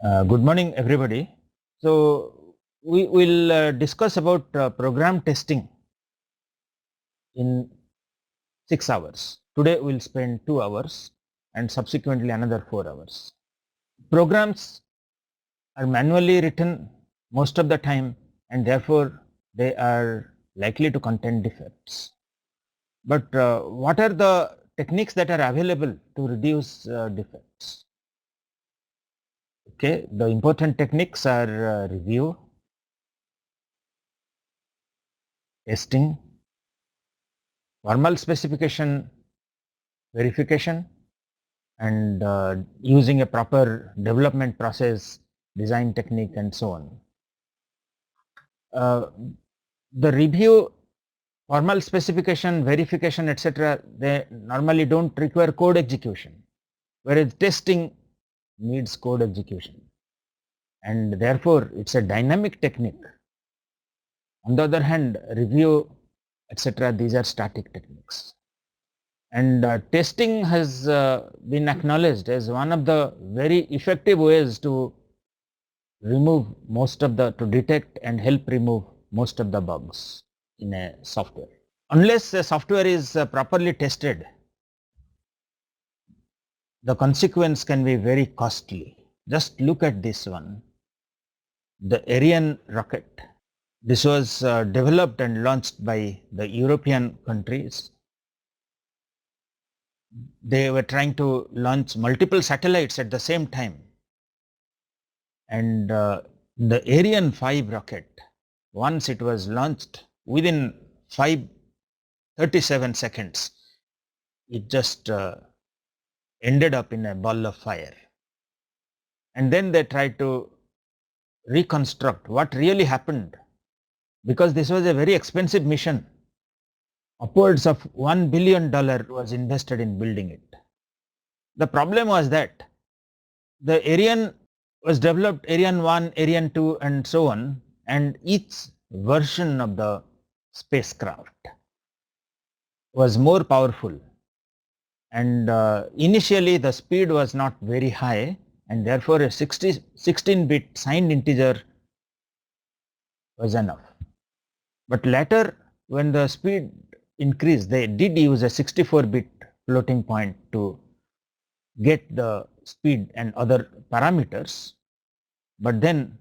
Good morning, everybody. So we will discuss about program testing in 6 hours. Today we'll spend 2 hours and subsequently another 4 hours. Programs are manually written most of the time and therefore they are likely to contain defects. But what are the techniques that are available to reduce defects? Okay, the important techniques are review, testing, formal specification verification, and using a proper development process, design technique, and so on. The review, formal specification, verification, etc., they normally don't require code execution, whereas testing needs code execution, and therefore it's a dynamic technique. On the other hand, review, etc., these are static techniques. And testing has been acknowledged as one of the very effective ways to remove most of the, to detect and help remove most of the bugs in a software. Unless a software is properly tested, the consequence can be very costly. Just look at this one, the Ariane rocket. This was developed and launched by the European countries. They were trying to launch multiple satellites at the same time. And the Ariane 5 rocket, once it was launched, within 37 seconds, it just ended up in a ball of fire. And then they tried to reconstruct what really happened, because this was a very expensive mission. Upwards of $1 billion was invested in building it. The problem was that the Ariane was developed, Ariane 1, Ariane 2, and so on, and each version of the spacecraft was more powerful. And initially the speed was not very high, and therefore a 16-bit signed integer was enough. But later, when the speed increased, they did use a 64-bit floating point to get the speed and other parameters. But then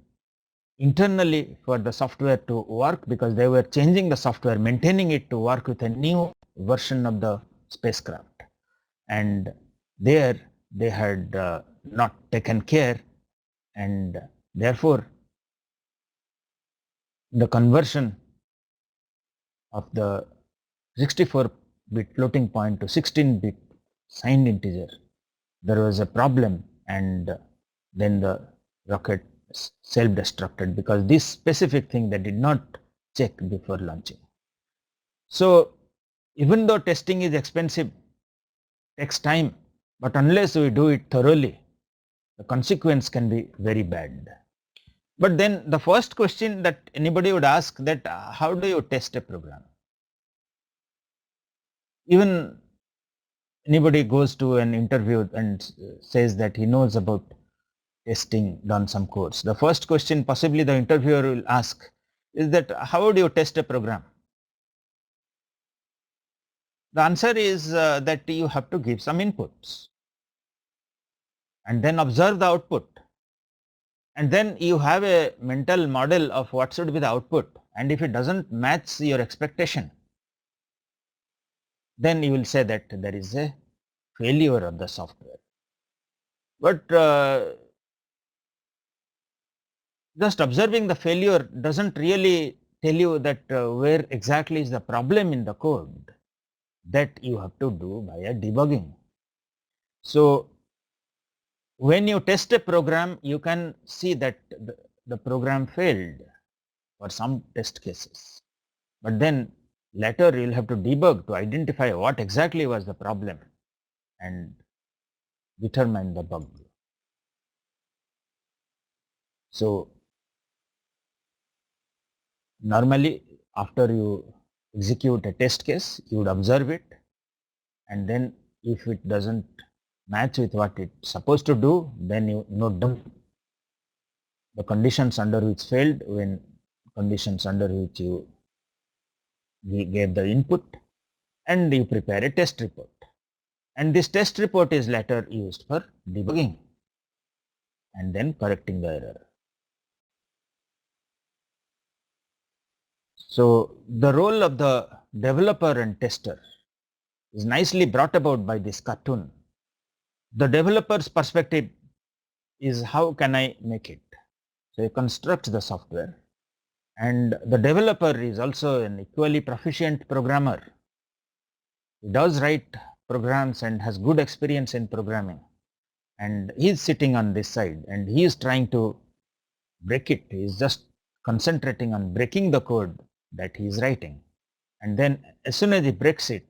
internally, for the software to work, because they were changing the software, maintaining it to work with a new version of the spacecraft, and there they had not taken care, and therefore the conversion of the 64-bit floating point to 16-bit signed integer, there was a problem, and then the rocket self-destructed because this specific thing they did not check before launching. So even though testing is expensive, takes time, but unless we do it thoroughly, the consequence can be very bad. But then the first question that anybody would ask, that how do you test a program? Even anybody goes to an interview and says that he knows about testing, done some course. The first question possibly the interviewer will ask is that how do you test a program? The answer is that you have to give some inputs and then observe the output, and then you have a mental model of what should be the output, and if it doesn't match your expectation, then you will say that there is a failure of the software. But just observing the failure doesn't really tell you that where exactly is the problem in the code. That you have to do via debugging. So when you test a program, you can see that the program failed for some test cases, but then later you'll have to debug to identify what exactly was the problem and determine the bug. So normally after you execute a test case, you would observe it, and then if it doesn't match with what it's supposed to do, then you note down the conditions under which failed, when conditions under which you gave the input, and you prepare a test report. And this test report is later used for debugging and then correcting the error. So the role of the developer and tester is nicely brought about by this cartoon. The developer's perspective is, how can I make it? So he constructs the software, and the developer is also an equally proficient programmer. He does write programs and has good experience in programming, and he is sitting on this side and he is trying to break it. He is just concentrating on breaking the code that he is writing, and then as soon as he breaks it,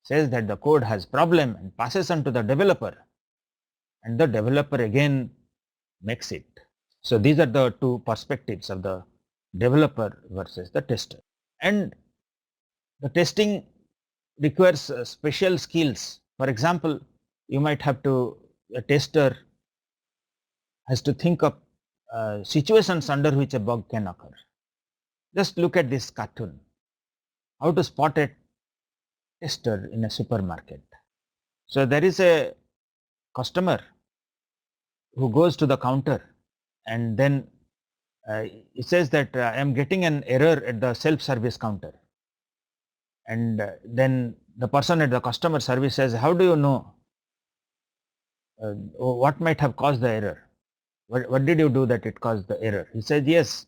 says that the code has problem and passes on to the developer, and the developer again makes it. So these are the two perspectives of the developer versus the tester. And the testing requires special skills. For example, you might have to, a tester has to think of situations under which a bug can occur. Just look at this cartoon. How to spot a tester in a supermarket. So there is a customer who goes to the counter, and then it says that I am getting an error at the self-service counter. And then the person at the customer service says, how do you know what might have caused the error? What did you do that it caused the error? He said, yes,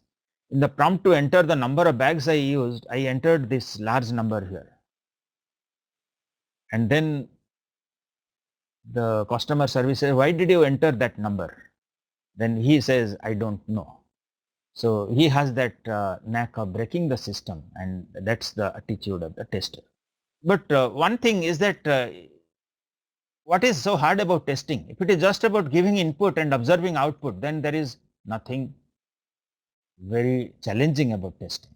in the prompt to enter the number of bags I used, I entered this large number here. And then the customer service says, why did you enter that number? Then he says, I don't know. So he has that knack of breaking the system, and that's the attitude of the tester. But one thing is that what is so hard about testing? If it is just about giving input and observing output, then there is nothing very challenging about testing.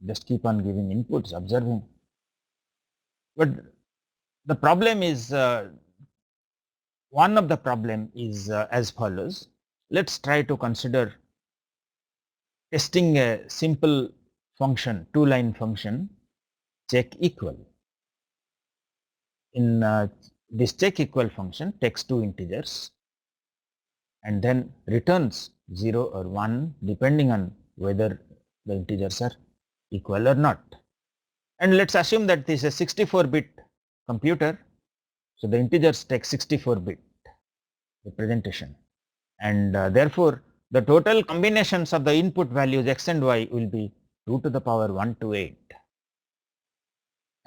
Just keep on giving inputs, observing. But the problem is, one of the problem is as follows. Let's try to consider testing a simple function, two-line function, check equal. In this check equal function takes two integers and then returns 0 or 1 depending on whether the integers are equal or not. And let's assume that this is a 64-bit computer. So the integers take 64-bit representation, and therefore the total combinations of the input values x and y will be 2 to the power 128.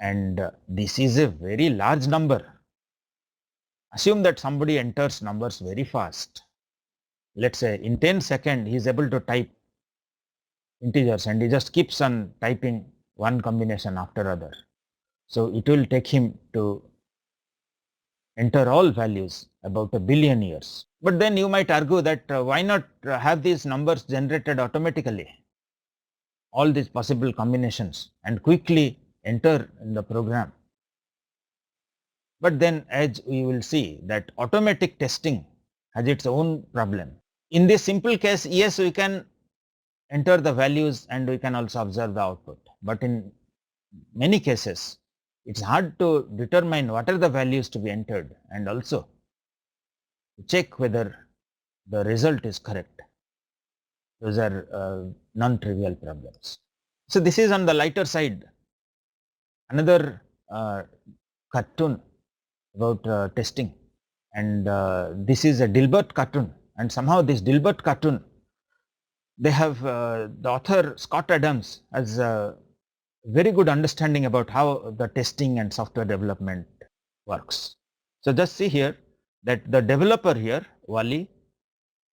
And this is a very large number. Assume that somebody enters numbers very fast. Let's say in 10 seconds he is able to type integers, and he just keeps on typing one combination after other. So it will take him to enter all values about 1 billion years. But then you might argue that why not have these numbers generated automatically, all these possible combinations, and quickly enter in the program. But then, as we will see, that automatic testing has its own problem. In this simple case, yes, we can enter the values and we can also observe the output. But in many cases, it's hard to determine what are the values to be entered and also check whether the result is correct. Those are non-trivial problems. So this is on the lighter side. Another cartoon about testing, and this is a Dilbert cartoon, and somehow this Dilbert cartoon, they have the author Scott Adams has a very good understanding about how the testing and software development works. So just see here that the developer here, Wally,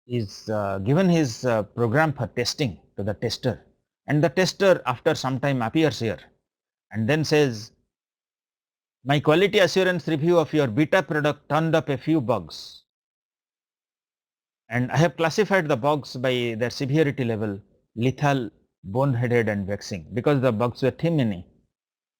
is given his program for testing to the tester, and the tester after some time appears here and then says, my quality assurance review of your beta product turned up a few bugs, and I have classified the bugs by their severity level: lethal, boneheaded, and vexing. Because the bugs were too many,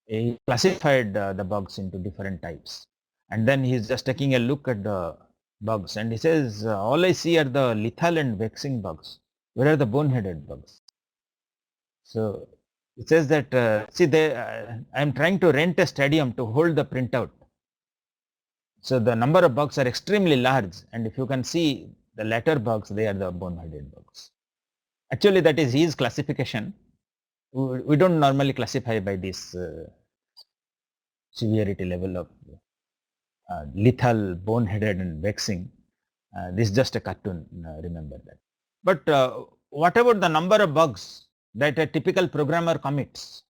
he classified the bugs into different types, and then he is just taking a look at the bugs and he says, all I see are the lethal and vexing bugs. Where are the boneheaded bugs? So it says that, I am trying to rent a stadium to hold the printout. So the number of bugs are extremely large, and if you can see the latter bugs, they are the boneheaded bugs. Actually, that is his classification. We don't normally classify by this severity level of lethal, boneheaded and vexing. This is just a cartoon, remember that. But what about the number of bugs that a typical programmer commits?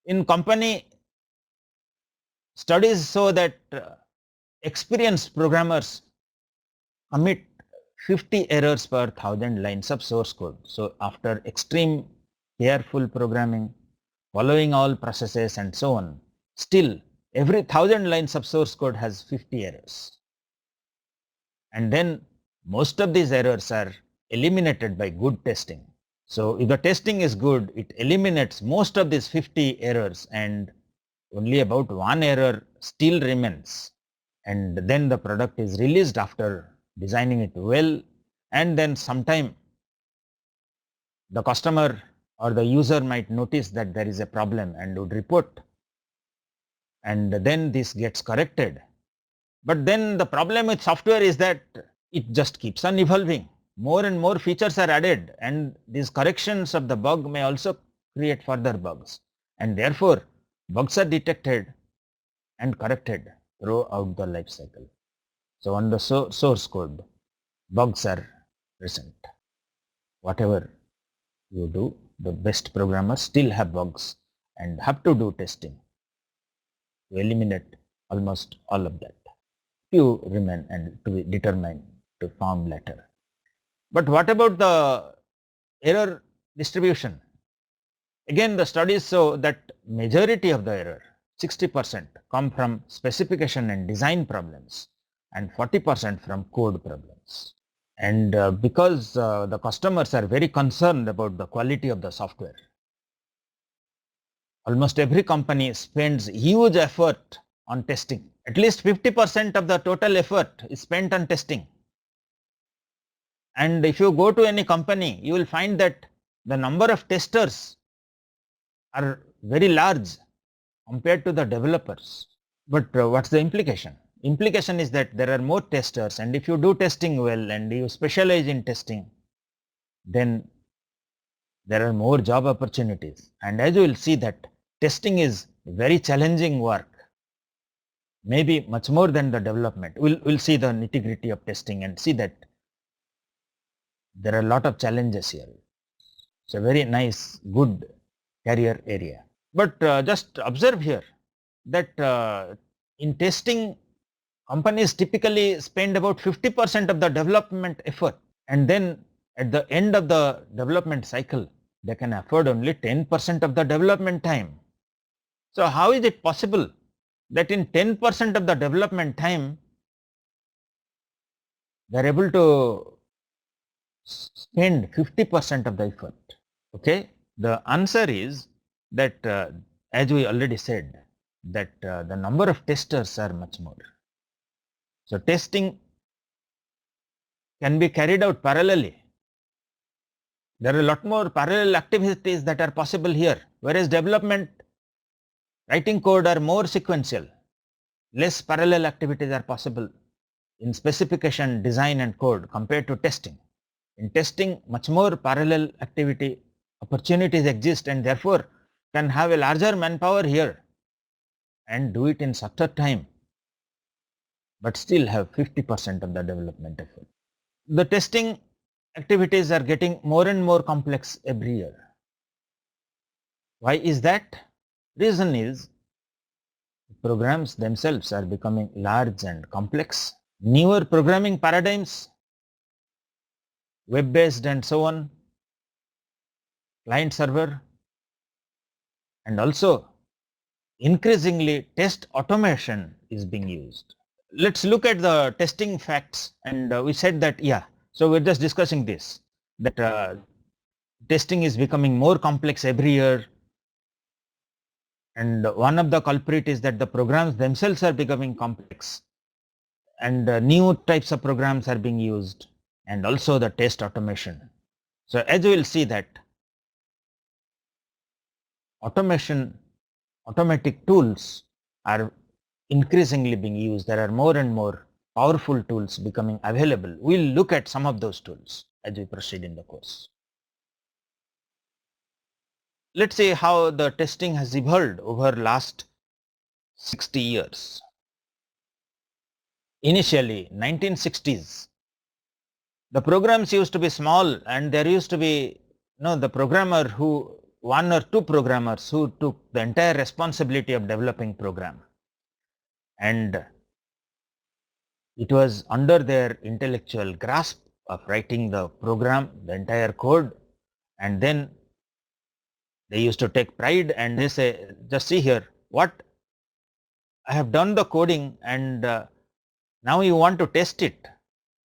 In company, studies show that experienced programmers commit 50 errors per 1000 lines of source code. So after extreme careful programming, following all processes and so on, still every 1000 lines of source code has 50 errors. And then most of these errors are eliminated by good testing. So if the testing is good, it eliminates most of these 50 errors, and only about one error still remains. And then the product is released after designing it well, and then sometime the customer or the user might notice that there is a problem and would report, and then this gets corrected. But then the problem with software is that it just keeps on evolving. More and more features are added, and these corrections of the bug may also create further bugs, and therefore bugs are detected and corrected throughout the life cycle. So on the source code, bugs are present. Whatever you do, the best programmers still have bugs and have to do testing to eliminate almost all of that. Few remain and to be determined to found later. But what about the error distribution? Again, the studies show that majority of the error, 60%, come from specification and design problems, and 40% from code problems. And because the customers are very concerned about the quality of the software, almost every company spends huge effort on testing. At least 50% of the total effort is spent on testing. And if you go to any company, you will find that the number of testers are very large compared to the developers. But what's the implication? Implication is that there are more testers, and if you do testing well and you specialize in testing, then there are more job opportunities. And as you will see that testing is very challenging work, maybe much more than the development. We'll see the nitty-gritty of testing and see that there are a lot of challenges here. It's a very nice, good career area. But just observe here that in testing, companies typically spend about 50% of the development effort, and then at the end of the development cycle, they can afford only 10% of the development time. So how is it possible that in 10% of the development time, they are able to spend 50% of the effort? Okay, the answer is that as we already said, that the number of testers are much more. So testing can be carried out parallelly. There are a lot more parallel activities that are possible here, whereas development, writing code are more sequential. Less parallel activities are possible in specification, design and code compared to testing. In testing, much more parallel activity opportunities exist, and therefore can have a larger manpower here and do it in shorter time, but still have 50% of the development effort. The testing activities are getting more and more complex every year. Why is that? Reason is programs themselves are becoming large and complex. Newer programming paradigms, web-based and so on, client server, and also increasingly test automation is being used. Let's look at the testing facts, and we said that, so we're just discussing this, that testing is becoming more complex every year, and one of the culprit is that the programs themselves are becoming complex, and new types of programs are being used, and also the test automation. So as we will see that automatic tools are increasingly being used. There are more and more powerful tools becoming available. We will look at some of those tools as we proceed in the course. Let us see how the testing has evolved over last 60 years. Initially 1960s, the programs used to be small, and there used to be the programmer who, one or two programmers who took the entire responsibility of developing program, and it was under their intellectual grasp of writing the program, the entire code, and then they used to take pride and they say, just see here, what I have done the coding, and now you want to test it.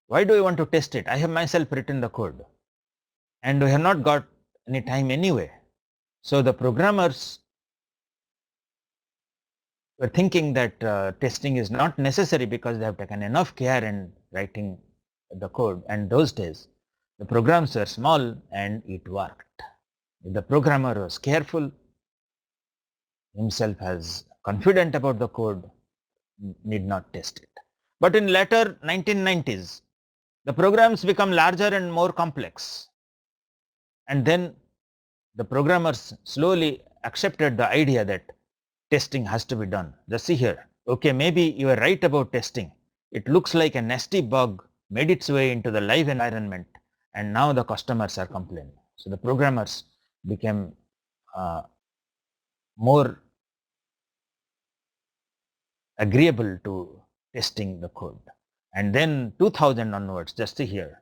Why do you want to test it? I have myself written the code, and we have not got any time anyway. So the programmers were thinking that testing is not necessary because they have taken enough care in writing the code, and those days the programs were small and it worked. If the programmer was careful, himself as confident about the code, need not test it. But in later 1990s, the programs become larger and more complex, and then the programmers slowly accepted the idea that testing has to be done. Just see here, okay, maybe you are right about testing. It looks like a nasty bug made its way into the live environment, and now the customers are complaining. So the programmers became more agreeable to testing the code. And then 2000 onwards, just see here,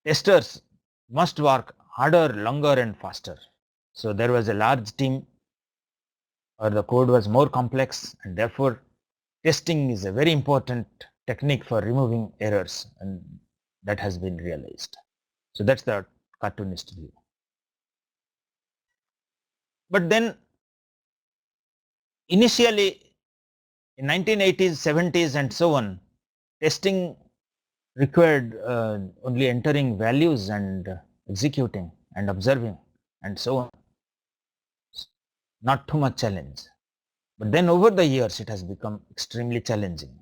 testers must work harder, longer and faster. So there was a large team, or the code was more complex, and therefore testing is a very important technique for removing errors, and that has been realized. So that's the cartoonist view. But then initially in 1980s, 70s and so on, testing required only entering values and executing and observing and so on. Not too much challenge. But then over the years it has become extremely challenging.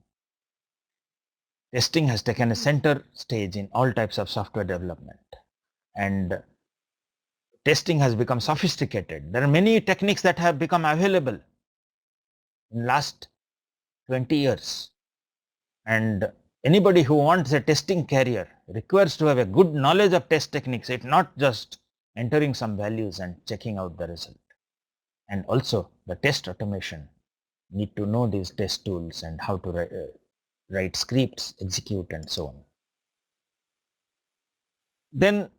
Testing has taken a center stage in all types of software development, and testing has become sophisticated. There are many techniques that have become available in last 20 years, and anybody who wants a testing career requires to have a good knowledge of test techniques. It's not just entering some values and checking out the result. And also the test automation, need to know these test tools and how to write scripts, execute and so on. Then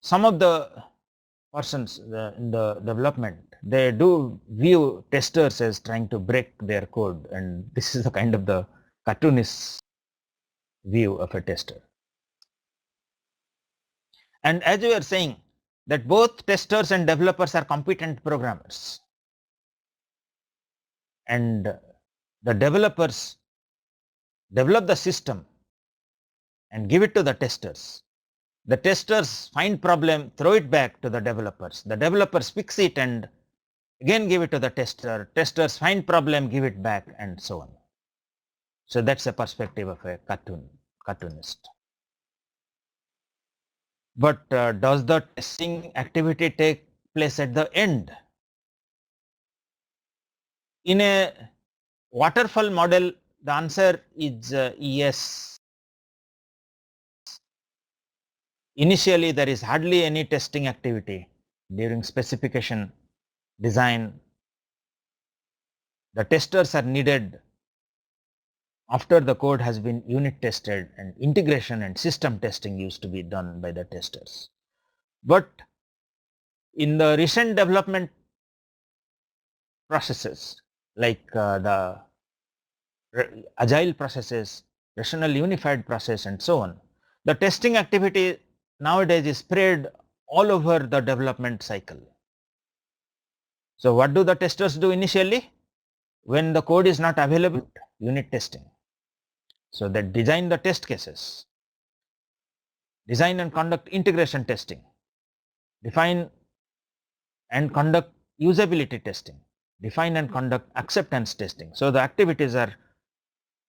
some of the persons in the development, they do view testers as trying to break their code, and this is the kind of the cartoonist view of a tester. And as we are saying that both testers and developers are competent programmers, and the developers develop the system and give it to the testers. The testers find problem, throw it back to the developers. The developers fix it and again give it to the tester. Testers find problem, give it back and so on. So that's a perspective of a cartoonist. But does the testing activity take place at the end? In a waterfall model, the answer is yes. Initially, there is hardly any testing activity during specification, design. The testers are needed after the code has been unit tested, and integration and system testing used to be done by the testers. But in the recent development processes like the agile processes, rational unified process and so on, the testing activity nowadays is spread all over the development cycle. So what do the testers do initially? When the code is not available, unit testing. So they design the test cases. design and conduct integration testing, define and conduct usability testing, define and conduct acceptance testing. So the activities are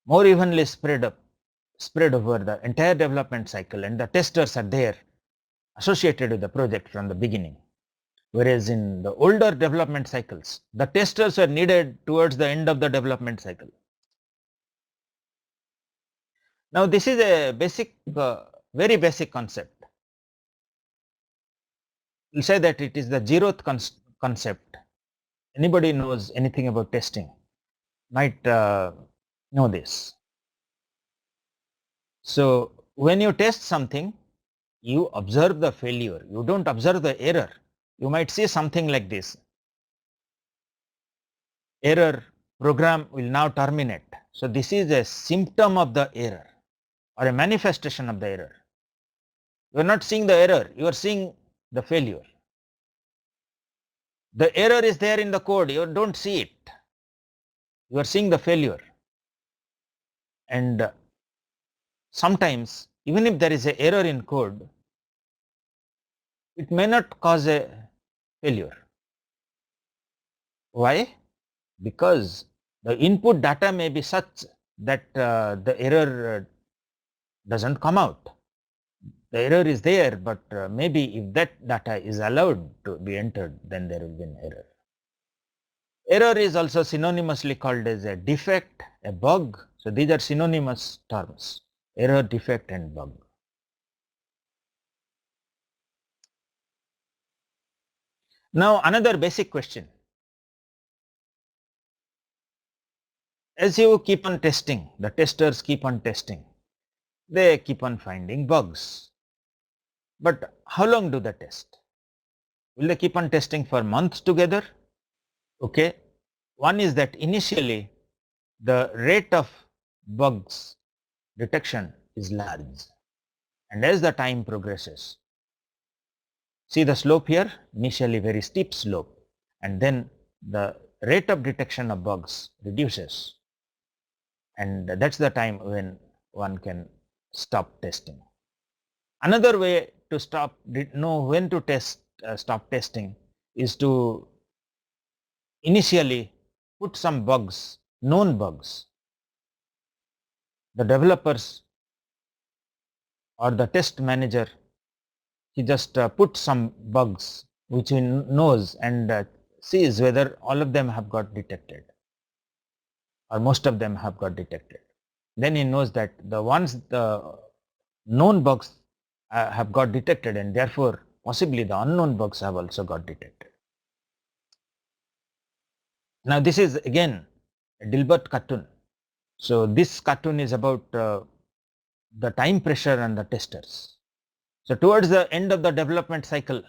more evenly spread over the entire development cycle, and the testers are there associated with the project from the beginning. Whereas in the older development cycles, the testers were needed towards the end of the development cycle. Now this is a basic, very basic concept. We'll say that it is the zeroth concept. Anybody knows anything about testing might know this. So when you test something, you observe the failure, you don't observe the error. You might see something like this: error, program will now terminate. So this is a symptom of the error or a manifestation of the error. You are not seeing the error, you are seeing the failure. The error is there in the code, you don't see it. You are seeing the failure. And sometimes even if there is an error in code, it may not cause a failure. Why? Because the input data may be such that the error doesn't come out. The error is there, but maybe if that data is allowed to be entered, then there will be an error. Error is also synonymously called as a defect, a bug. So these are synonymous terms: error, defect and bug. Now another basic question: as you keep on testing, the testers keep on testing, they keep on finding bugs. But how long do they test? Will they keep on testing for months together? Okay. One is that initially the rate of bugs detection is large, and as the time progresses, see the slope here, initially very steep slope, and then the rate of detection of bugs reduces, and that's the time when one can stop testing. Another way to know when to stop testing is to initially put some bugs, known bugs. The developers or the test manager, he just puts some bugs which he knows and sees whether all of them have got detected or most of them have got detected. Then he knows that the known bugs have got detected, and therefore possibly the unknown bugs have also got detected. Now this is again a Dilbert cartoon. So this cartoon is about the time pressure and the testers. So towards the end of the development cycle,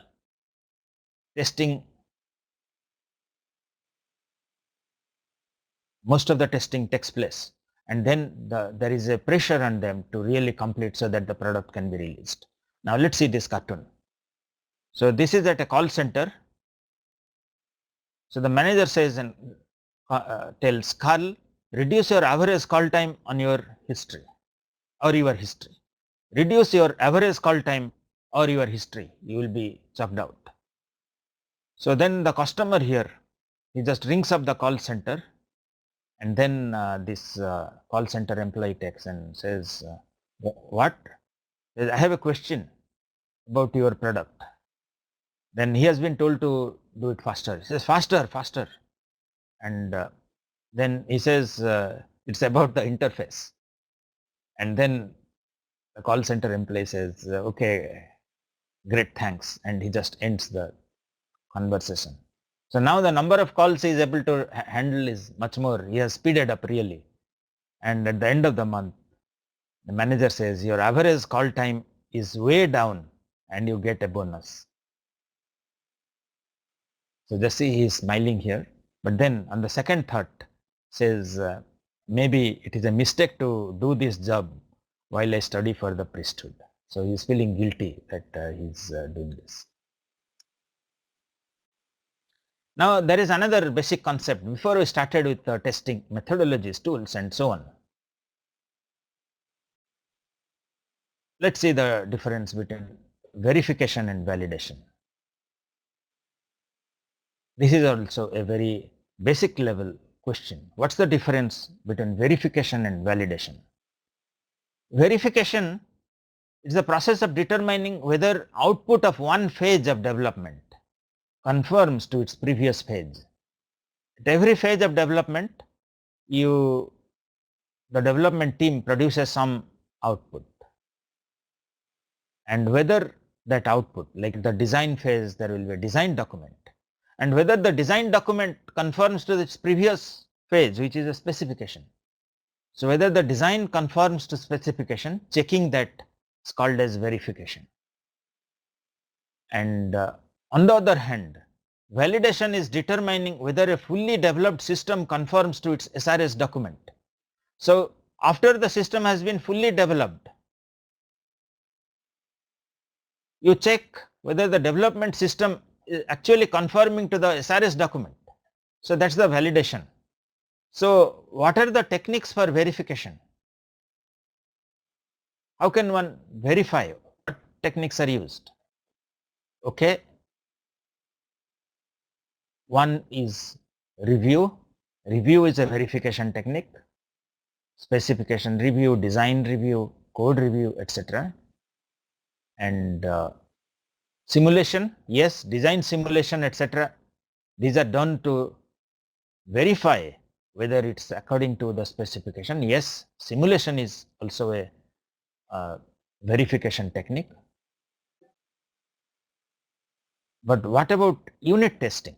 most of the testing takes place, and then there is a pressure on them to really complete so that the product can be released. Now let's see this cartoon. So this is at a call center. So the manager says and tells Carl, reduce your average call time on your history or your history. Reduce your average call time or your history, you will be chucked out. So then the customer here, he just rings up the call center, and then this call center employee takes and says, what? I have a question about your product. Then he has been told to do it faster. He says, faster, faster. And then he says, it's about the interface. And then the call center employee says, okay, great, thanks. And he just ends the conversation. So now the number of calls he is able to handle is much more. He has speeded up really. And at the end of the month, the manager says, your average call time is way down and you get a bonus. So just see, he is smiling here. But then on the second thought says, maybe it is a mistake to do this job while I study for the priesthood. So he is feeling guilty that he is doing this. Now there is another basic concept before we started with testing methodologies, tools and so on. Let's see the difference between verification and validation. This is also a very basic level question. What's the difference between verification and validation? Verification is the process of determining whether output of one phase of development conforms to its previous phase. At every phase of development, the development team produces some output, and whether that output, like the design phase, there will be a design document, and whether the design document conforms to its previous phase, which is a specification. So whether the design conforms to specification, checking that is called as verification. And on the other hand, validation is determining whether a fully developed system conforms to its SRS document. So after the system has been fully developed, you check whether the development system is actually conforming to the SRS document. So that's the validation. So what are the techniques for verification? How can one verify? What techniques are used? Okay. One is review. Review is a verification technique. Specification review, design review, code review, etc. And simulation, yes, design simulation, etc. These are done to verify whether it's according to the specification. Yes, simulation is also a verification technique. But what about unit testing?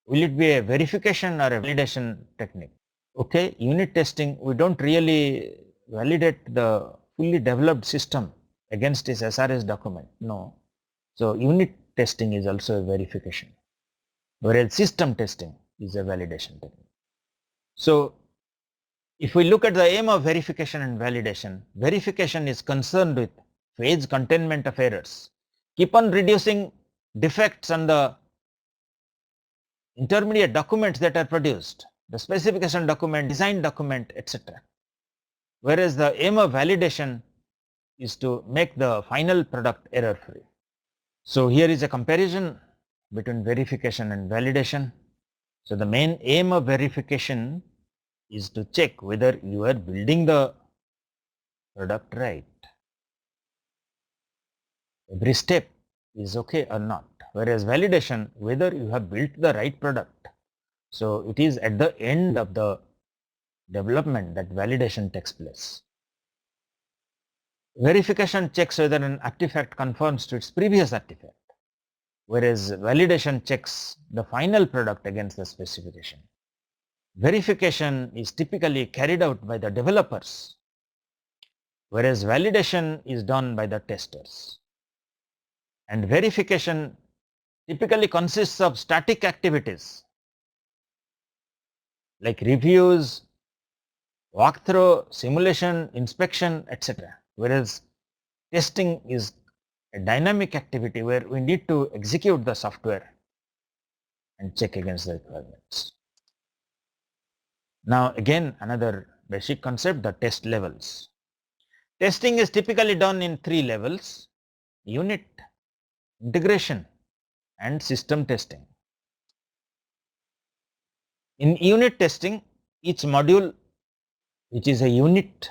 Will it be a verification or a validation technique? Okay, unit testing, we don't really validate the fully developed system against its SRS document. No. So unit testing is also a verification, whereas system testing is a validation technique. So if we look at the aim of verification and validation, verification is concerned with phase containment of errors, keep on reducing defects on the intermediate documents that are produced, the specification document, design document, etc. Whereas the aim of validation is to make the final product error free. So here is a comparison between verification and validation. So the main aim of verification is to check whether you are building the product right. Every step is okay or not. Whereas validation, whether you have built the right product. So it is at the end of the development that validation takes place. Verification checks whether an artifact conforms to its previous artifact, whereas validation checks the final product against the specification. Verification is typically carried out by the developers, whereas validation is done by the testers. And verification typically consists of static activities like reviews, walkthrough, simulation, inspection, etc. Whereas testing is a dynamic activity where we need to execute the software and check against the requirements. Now again, another basic concept, the test levels. Testing is typically done in 3 levels: unit, integration, and system testing. In unit testing, each module which is a unit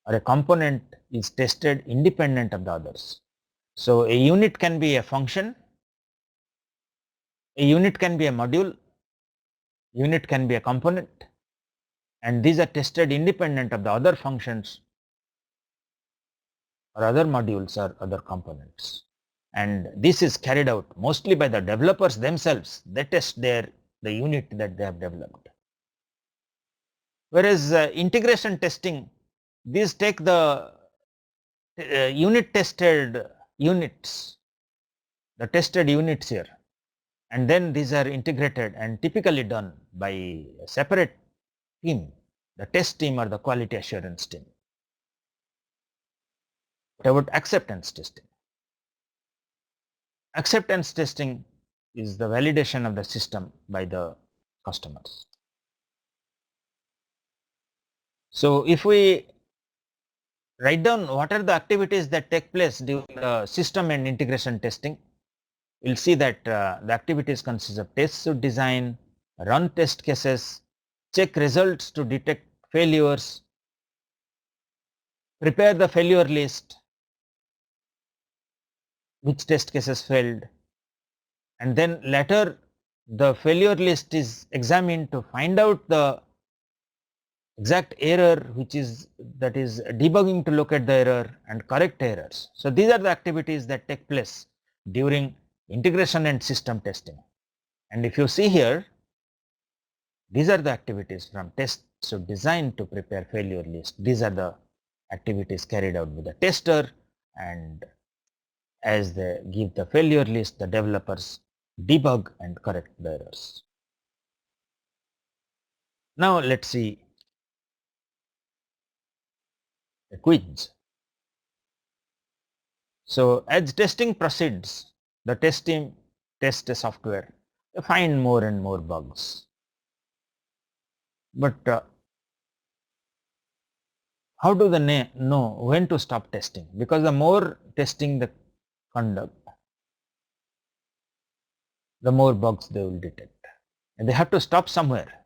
or a component is tested independent of the others. So a unit can be a function, a unit can be a module, unit can be a component, and these are tested independent of the other functions or other modules or other components. And this is carried out mostly by the developers themselves. They test the unit that they have developed. Whereas integration testing, these take the unit tested units, the tested units here, and then these are integrated and typically done by a separate team, the test team or the quality assurance team. What about acceptance testing? Acceptance testing is the validation of the system by the customers. So if we write down what are the activities that take place during the system and integration testing. You'll see that the activities consist of test suite design, run test cases, check results to detect failures, prepare the failure list, which test cases failed, and then later the failure list is examined to find out the exact error which is debugging to look at the error and correct errors. So, these are the activities that take place during integration and system testing. And if you see here, these are the activities from test suite design to prepare failure list. These are the activities carried out with the tester, and as they give the failure list, the developers debug and correct the errors. Now, let us see a quiz. So, as testing proceeds, the test team tests the software, they find more and more bugs. But how do they know when to stop testing? Because the more testing they conduct, the more bugs they will detect. And they have to stop somewhere,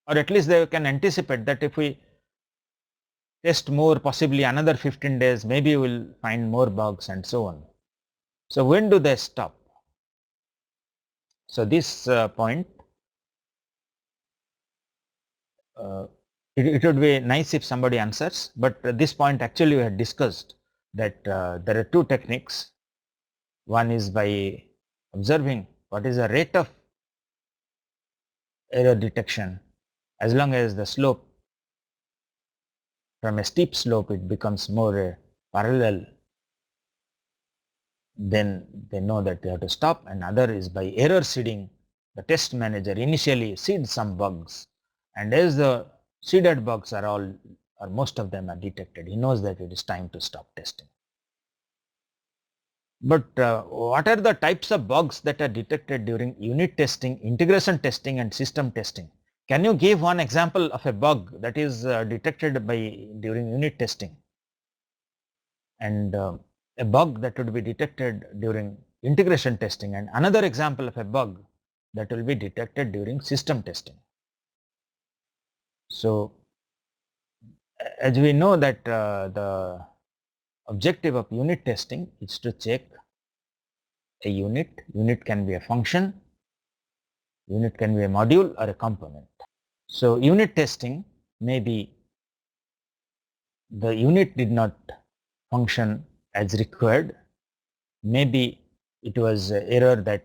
or at least they can anticipate that if we test more, possibly another 15 days, maybe we will find more bugs and so on. So, when do they stop? So, this point, it would be nice if somebody answers, but this point actually we had discussed that there are two techniques. One is by observing what is the rate of error detection. As long as the slope, from a steep slope it becomes more parallel, then they know that they have to stop. And other is by error seeding. The test manager initially seeds some bugs, and as the seeded bugs are all or most of them are detected, he knows that it is time to stop testing. But what are the types of bugs that are detected during unit testing, integration testing and system testing? Can you give one example of a bug that is detected during unit testing, and a bug that would be detected during integration testing, and another example of a bug that will be detected during system testing? So, as we know that the objective of unit testing is to check a unit. Unit can be a function, unit can be a module or a component. So, unit testing may be the unit did not function as required, maybe it was an error that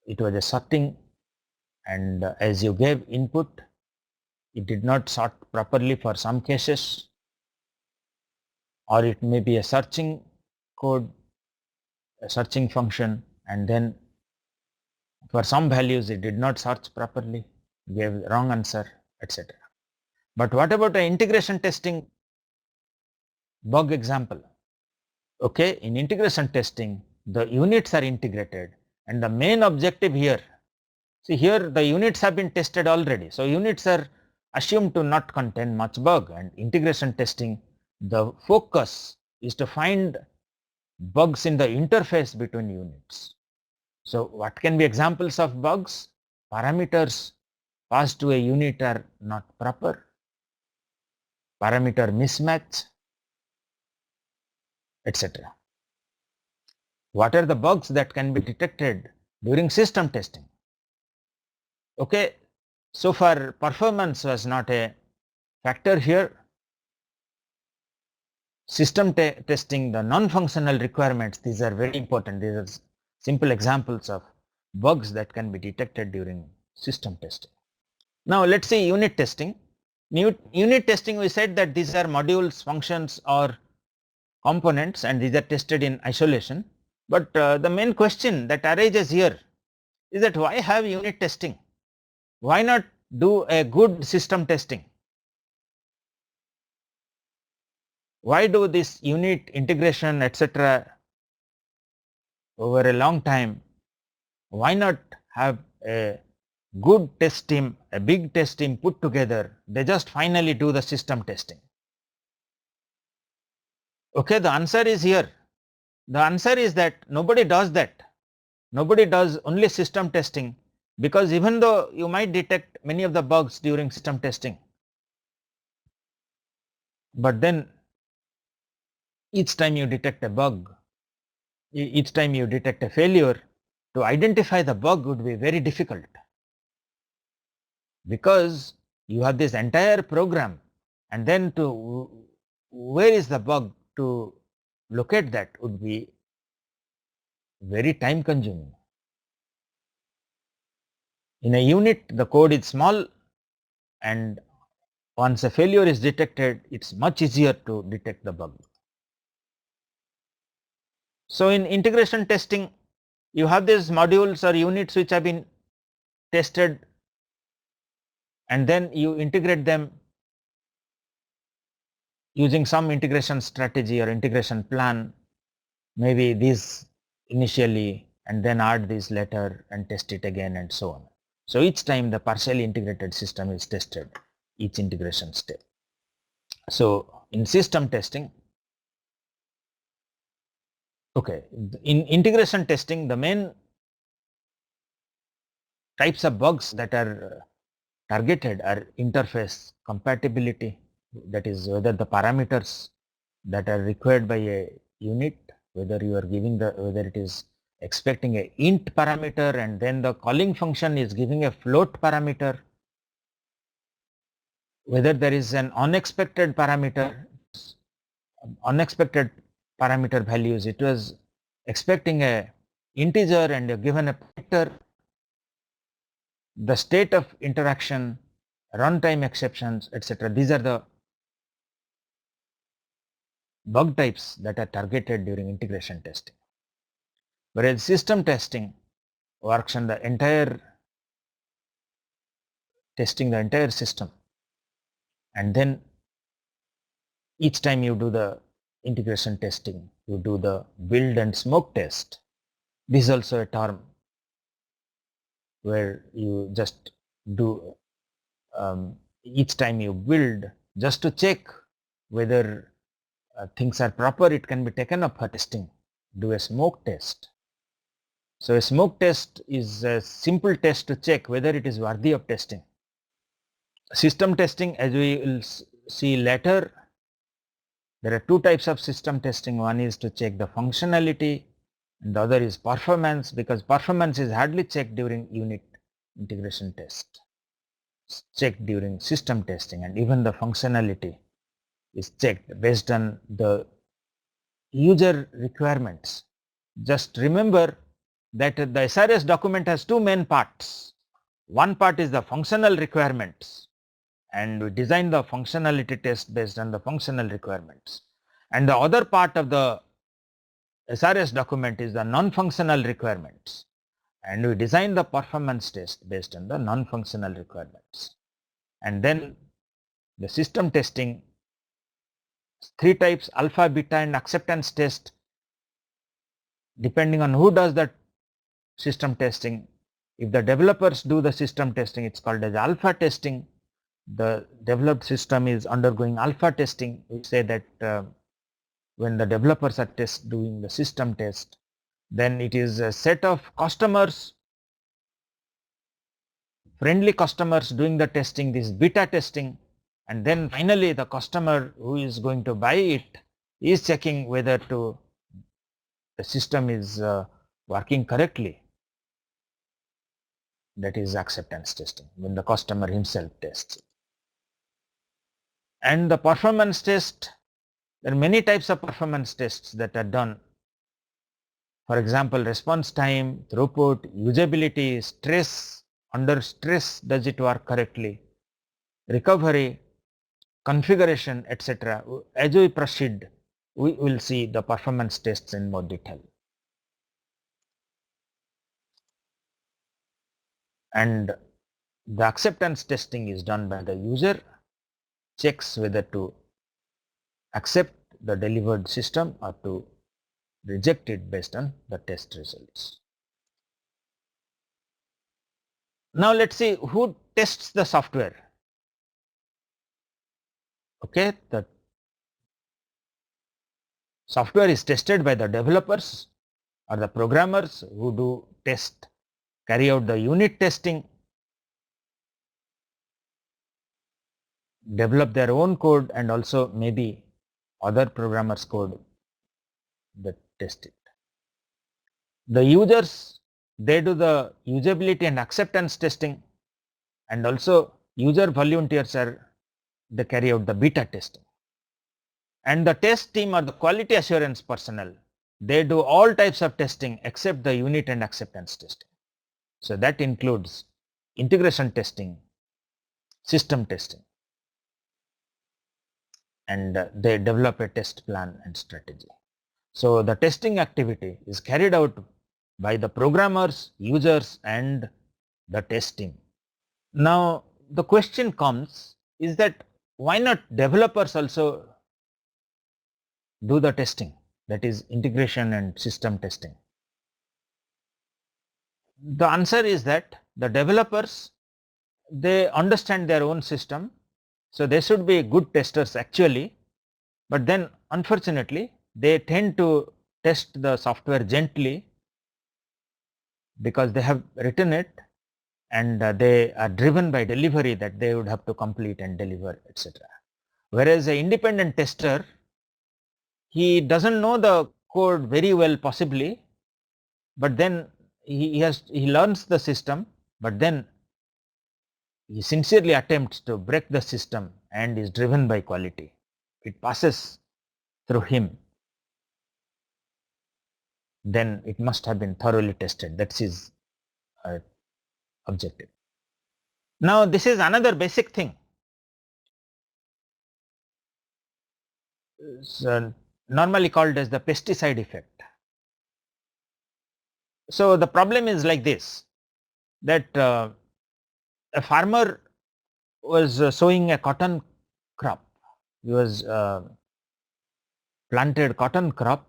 it was a sorting, and as you gave input it did not sort properly for some cases, or it may be a searching code, a searching function, and then for some values it did not search properly, gave wrong answer, etc. But what about the integration testing bug example? Okay, in integration testing the units are integrated, and the main objective here, see here the units have been tested already. So, units are assumed to not contain much bug, and integration testing, the focus is to find bugs in the interface between units. So, what can be examples of bugs? Parameters passed to a unit are not proper, parameter mismatch, etc. What are the bugs that can be detected during system testing? Okay, so far performance was not a factor here. System testing, the non-functional requirements, these are very important. These are simple examples of bugs that can be detected during system testing. Now, let us see unit testing. Unit testing, we said that these are modules, functions or components, and these are tested in isolation. But the main question that arises here is that why have unit testing? Why not do a good system testing? Why do this unit integration, etc. over a long time? Why not have a good test team, a big test team put together? They just finally do the system testing. Okay, the answer is here. The answer is that nobody does that. Nobody does only system testing, because even though you might detect many of the bugs during system testing, but then each time you detect a bug, each time you detect a failure, to identify the bug would be very difficult, because you have this entire program, and then to where is the bug, to locate that would be very time consuming. In a unit, the code is small, and once a failure is detected, it's much easier to detect the bug. So in integration testing, you have these modules or units which have been tested, and then you integrate them using some integration strategy or integration plan, maybe this initially and then add this later and test it again and so on. So each time the partially integrated system is tested, each integration step. So in system testing, okay, in integration testing, the main types of bugs that are targeted are interface compatibility, that is whether the parameters that are required by a unit, whether you are giving the, whether it is expecting a int parameter and then the calling function is giving a float parameter, whether there is an unexpected parameter, unexpected parameter values, it was expecting a integer and given a pointer, the state of interaction, runtime exceptions, etc. These are the bug types that are targeted during integration testing. Whereas system testing works on the entire, testing the entire system, and then each time you do the integration testing, you do the build and smoke test. This is also a term where you just do each time you build, just to check whether things are proper, it can be taken up for testing. Do a smoke test. So a smoke test is a simple test to check whether it is worthy of testing. System testing, as we will see later, there are two types of system testing. One is to check the functionality and the other is performance, because performance is hardly checked during unit integration test. It's checked during system testing, and even the functionality is checked based on the user requirements. Just remember that the SRS document has two main parts. One part is the functional requirements, and we design the functionality test based on the functional requirements. And the other part of the SRS document is the non-functional requirements, and we design the performance test based on the non-functional requirements. And then the system testing, three types: alpha, beta and acceptance test. Depending on who does that system testing, if the developers do the system testing, it's called as alpha testing. The developed system is undergoing alpha testing. We say that when the developers are doing the system test, then it is a set of customers, friendly customers doing the testing, this beta testing, and then finally the customer who is going to buy it is checking whether the system is working correctly. That is acceptance testing, when the customer himself tests it. And the performance test, there are many types of performance tests that are done. For example, response time, throughput, usability, stress, under stress does it work correctly, recovery, configuration, etc. As we proceed, we will see the performance tests in more detail. And the acceptance testing is done by the user, checks whether to accept the delivered system or to reject it based on the test results. Now let's see who tests the software. Okay, Software is tested by the developers or the programmers who do test, carry out the unit testing, develop their own code, and also maybe other programmers code that test it. The users, they do the usability and acceptance testing, and also user volunteers they carry out the beta testing. And the test team or the quality assurance personnel, they do all types of testing except the unit and acceptance testing. So that includes integration testing, system testing, and they develop a test plan and strategy. So the testing activity is carried out by the programmers, users, and the test team. Now the question comes is that why not developers also do the testing, that is integration and system testing? The answer is that the developers, they understand their own system, so they should be good testers actually, but then unfortunately they tend to test the software gently because they have written it, and they are driven by delivery that they would have to complete and deliver, etc. Whereas an independent tester, he doesn't know the code very well possibly, but then he learns the system, but then he sincerely attempts to break the system and is driven by quality. It passes through him, then it must have been thoroughly tested. That's his objective. Now this is another basic thing. Normally called as the pesticide effect. So the problem is like this, that a farmer was sowing a cotton crop. He was planted cotton crop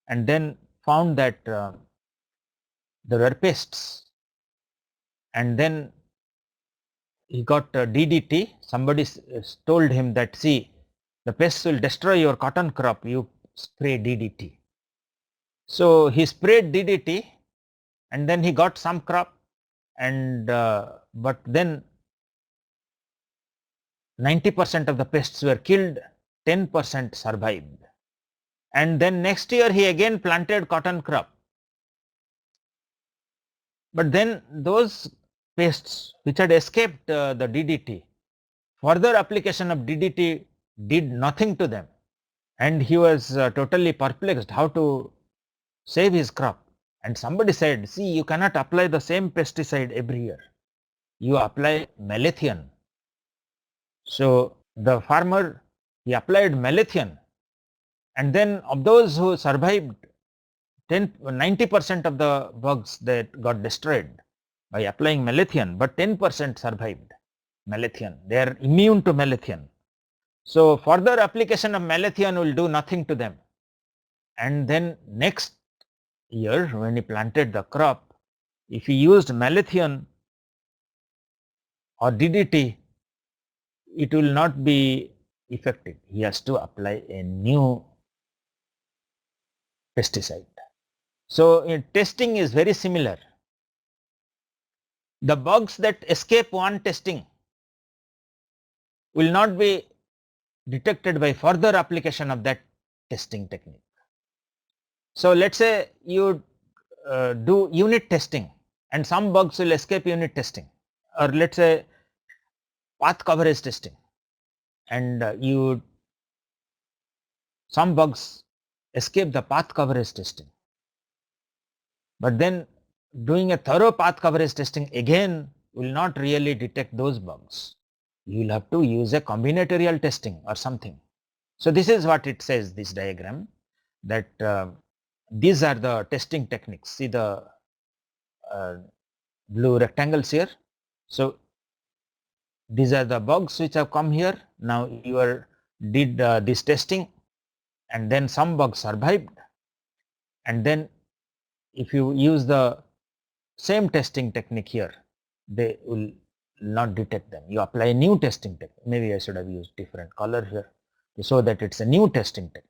and then found that there were pests, and then he got DDT. Somebody told him that, see, the pests will destroy your cotton crop, you spray DDT. So he sprayed DDT and then he got some crop, and but then 90% of the pests were killed, 10% survived. And then next year he again planted cotton crop. But then those pests which had escaped the DDT, further application of DDT did nothing to them, and he was totally perplexed how to save his crop. And somebody said, see, you cannot apply the same pesticide every year, you apply malathion. So the farmer, he applied malathion, and then of those who survived, 90% of the bugs that got destroyed by applying malathion, but 10% survived malathion. They are immune to malathion. So further application of malathion will do nothing to them. And then next year when he planted the crop, if he used malathion or DDT, it will not be effective. He has to apply a new pesticide. So testing is very similar. The bugs that escape one testing will not be detected by further application of that testing technique. So let's say you do unit testing and some bugs will escape unit testing, or let's say path coverage testing, and some bugs escape the path coverage testing, but then doing a thorough path coverage testing again will not really detect those bugs. You will have to use a combinatorial testing or something. So this is what it says, this diagram, that these are the testing techniques. See the blue rectangles here. So these are the bugs which have come here. Now you did this testing, and then some bugs survived, and then if you use the same testing technique here, they will not detect them. You apply a new testing technique. Maybe I should have used different color here to show that it's a new testing technique.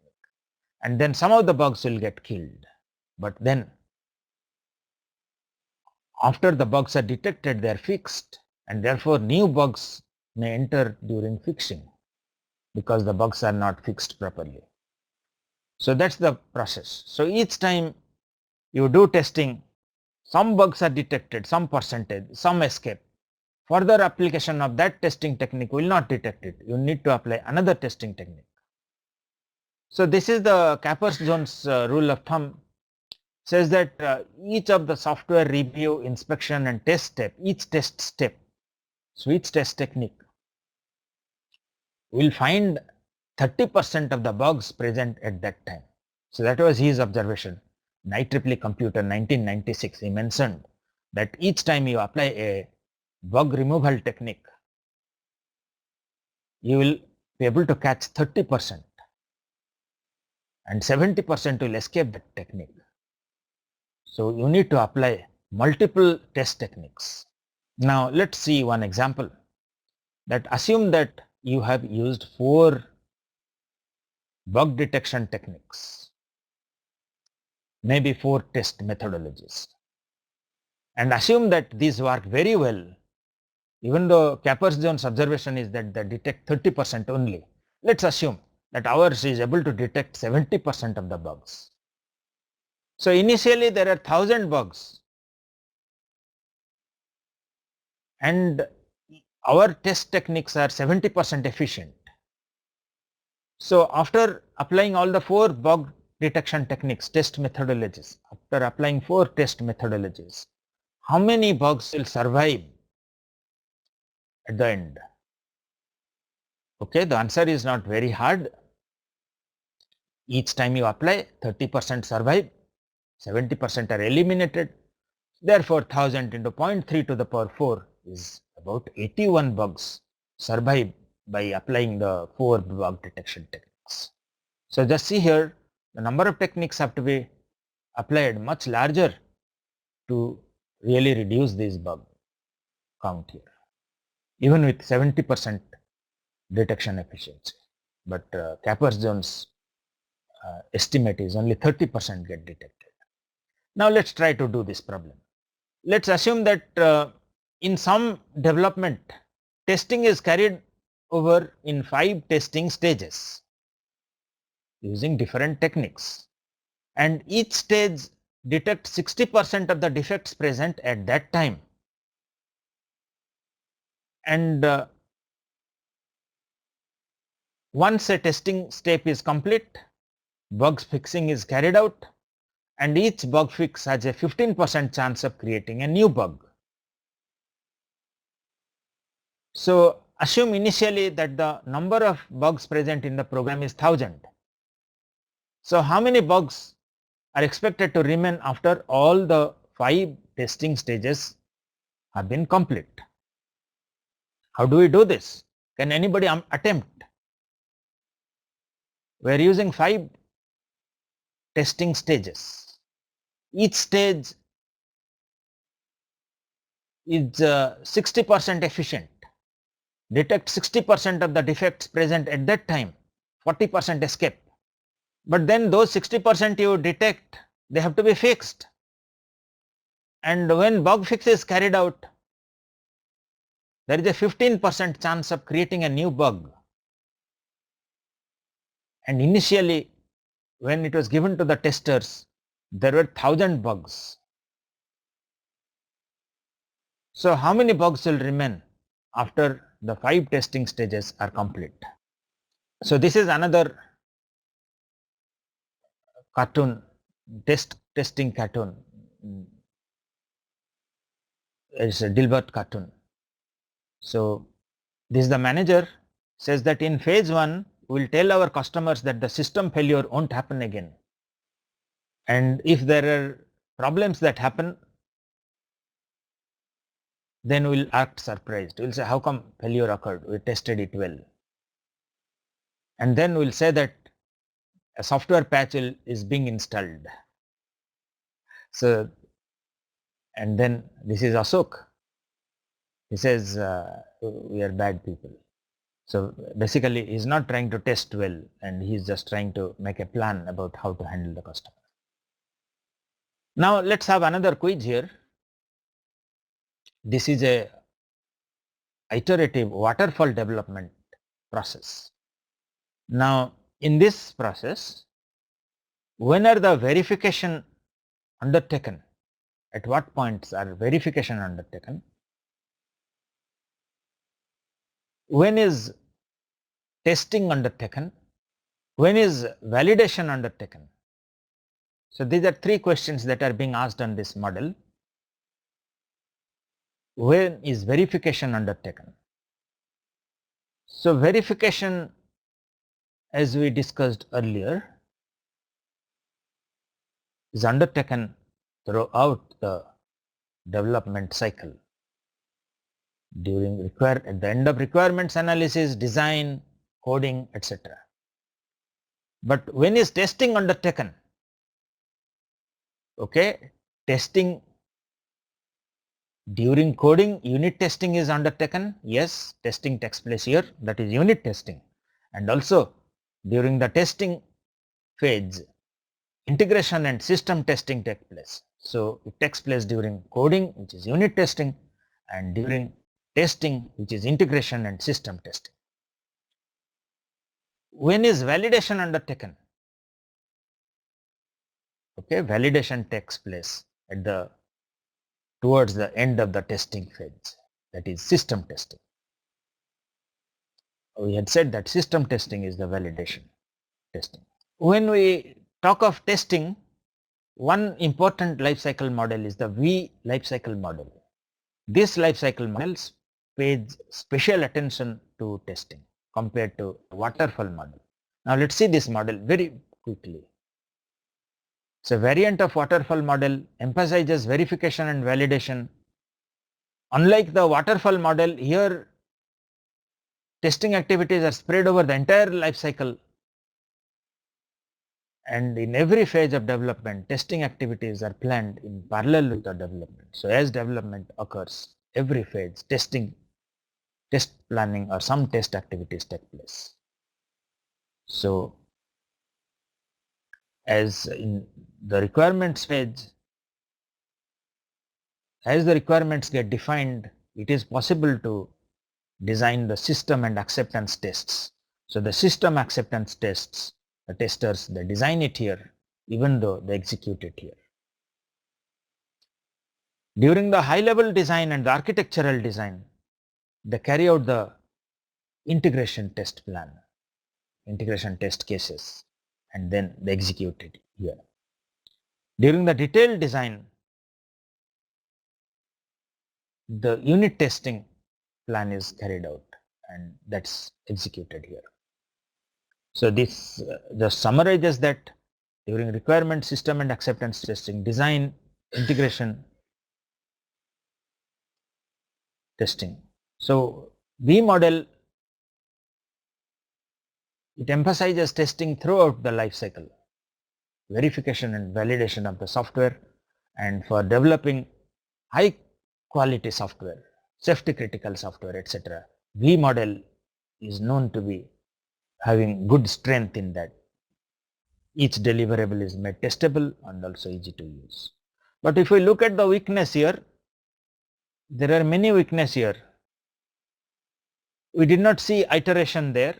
and then some of the bugs will get killed. But then after the bugs are detected, they are fixed, and therefore new bugs may enter during fixing because the bugs are not fixed properly. So that's the process. So each time you do testing, some bugs are detected, some percentage, some escape. Further application of that testing technique will not detect it. You need to apply another testing technique. So this is the Capers-Jones rule of thumb. Says that each of the software review, inspection and test step, each test step, so each test technique will find 30% of the bugs present at that time. So that was his observation. In IEEE Computer 1996, he mentioned that each time you apply a bug removal technique, you will be able to catch 30% and 70% will escape that technique. So you need to apply multiple test techniques. Now let's see one example. That assume that you have used 4 bug detection techniques, maybe 4 test methodologies, and assume that these work very well, even though Capers-Jones observation is that they detect 30% only. Let's assume that ours is able to detect 70% of the bugs. So initially there are 1000 bugs, and our test techniques are 70% efficient. So after applying all the 4 bug detection techniques, test methodologies, after applying 4 test methodologies, how many bugs will survive at the end? Okay, the answer is not very hard. Each time you apply, 30% survive, 70% are eliminated. Therefore, 1000 into 0.3 to the power 4 is about 81 bugs survive by applying the 4 bug detection techniques. So just see here, the number of techniques have to be applied much larger to really reduce this bug count here, even with 70% detection efficiency. But Capers-Jones estimate is only 30% get detected. Now let's try to do this problem. Let's assume that in some development, testing is carried over in 5 testing stages using different techniques, and each stage detects 60% of the defects present at that time. And once a testing step is complete, bug fixing is carried out, and each bug fix has a 15% chance of creating a new bug. So assume initially that the number of bugs present in the program is 1000. So how many bugs are expected to remain after all the 5 testing stages have been complete? How do we do this? Can anybody attempt? We are using 5 testing stages. Each stage is 60% efficient, detect 60% of the defects present at that time, 40% escape. But then those 60% you detect, they have to be fixed. And when bug fix is carried out, there is a 15% chance of creating a new bug. And initially, when it was given to the testers, there were 1000 bugs. So how many bugs will remain after the 5 testing stages are complete? So this is another cartoon, testing cartoon. It's a Dilbert cartoon. So this is the manager says that in phase 1, we will tell our customers that the system failure won't happen again. And if there are problems that happen, then we will act surprised. We will say, how come failure occurred? We tested it well. And then we will say that a software patch is being installed. So, and then this is Ashok. He says, we are bad people. So basically he is not trying to test well, and he is just trying to make a plan about how to handle the customer. Now let's have another quiz here. This is a iterative waterfall development process. Now in this process, when are the verification undertaken? At what points are verification undertaken? When is testing undertaken? When is validation undertaken? So these are three questions that are being asked on this model. When is verification undertaken? So verification, as we discussed earlier, is undertaken throughout the development cycle. At the end of requirements analysis, design, coding, etc. But when is testing undertaken? Okay, testing during coding, unit testing is undertaken. Yes, testing takes place here, that is unit testing. And also during the testing phase, integration and system testing take place. So it takes place during coding, which is unit testing, and during testing, which is integration and system testing. When is validation undertaken? Okay, validation takes place towards the end of the testing phase, that is system testing. We had said that system testing is the validation testing. When we talk of testing, one important lifecycle model is the V lifecycle model. This lifecycle model pays special attention to testing compared to waterfall model. Now let's see this model very quickly. So variant of waterfall model emphasizes verification and validation. Unlike the waterfall model, here testing activities are spread over the entire life cycle, and in every phase of development, testing activities are planned in parallel with the development. So as development occurs, every phase test planning or some test activities take place. So as in the requirements phase, as the requirements get defined, it is possible to design the system and acceptance tests. So the system acceptance tests, the testers, they design it here, even though they execute it here. During the high level design and the architectural design, they carry out the integration test plan, integration test cases, and then they execute it here. During the detailed design, the unit testing plan is carried out, and that's executed here. So this just summarizes that during requirement, system and acceptance testing, design, integration testing. So V model, it emphasizes testing throughout the life cycle, verification and validation of the software, and for developing high quality software, safety critical software, etc. V model is known to be having good strength in that. Each deliverable is made testable and also easy to use. But if we look at the weakness here, there are many weaknesses here. We did not see iteration there.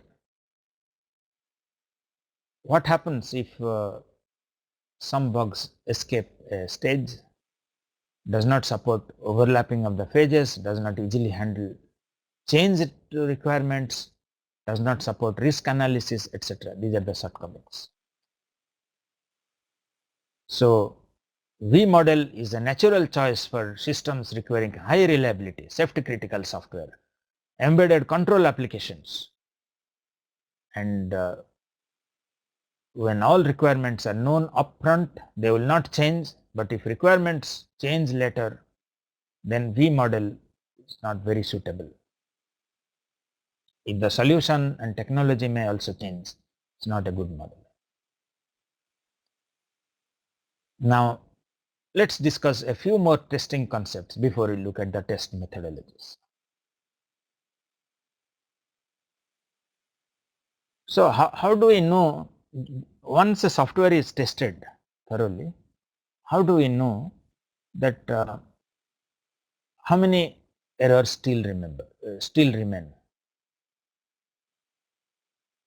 What happens if some bugs escape a stage, does not support overlapping of the phases, does not easily handle change to requirements, does not support risk analysis, etc. These are the shortcomings. So V model is a natural choice for systems requiring high reliability, safety critical software, embedded control applications, and when all requirements are known upfront, they will not change, but if requirements change later, then V model is not very suitable. If the solution and technology may also change, it's not a good model. Now let's discuss a few more testing concepts before we look at the test methodologies. So how do we know once a software is tested thoroughly, how do we know that how many errors still remain?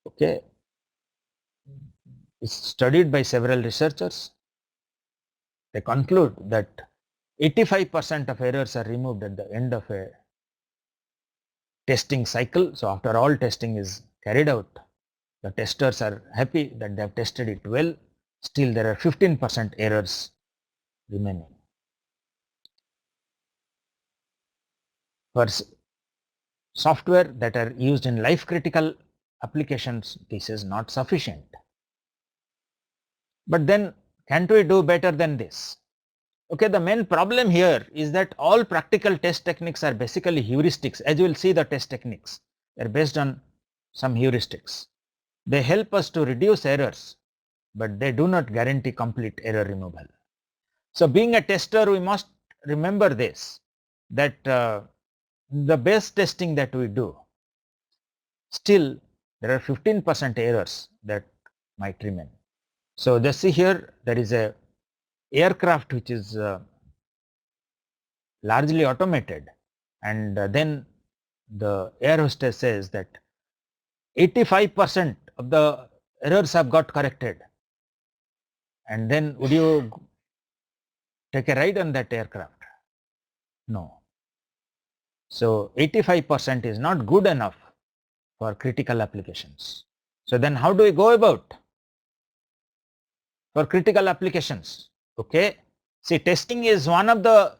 Okay, it's studied by several researchers. They conclude that 85% of errors are removed at the end of a testing cycle. So after all testing is carried out, the testers are happy that they have tested it well. Still there are 15% errors remaining. For software that are used in life critical applications, this is not sufficient. But then can't we do better than this? Okay, the main problem here is that all practical test techniques are basically heuristics. As you will see, the test techniques, they are based on some heuristics. They help us to reduce errors, but they do not guarantee complete error removal. So being a tester, we must remember this, that the base testing that we do, still there are 15% errors that might remain. So just see here, there is a aircraft which is largely automated, and then the air hostess says that 85% of the errors have got corrected, and then would you take a ride on that aircraft? No. So 85% is not good enough for critical applications. So then how do we go about for critical applications? Okay, see, testing is one of the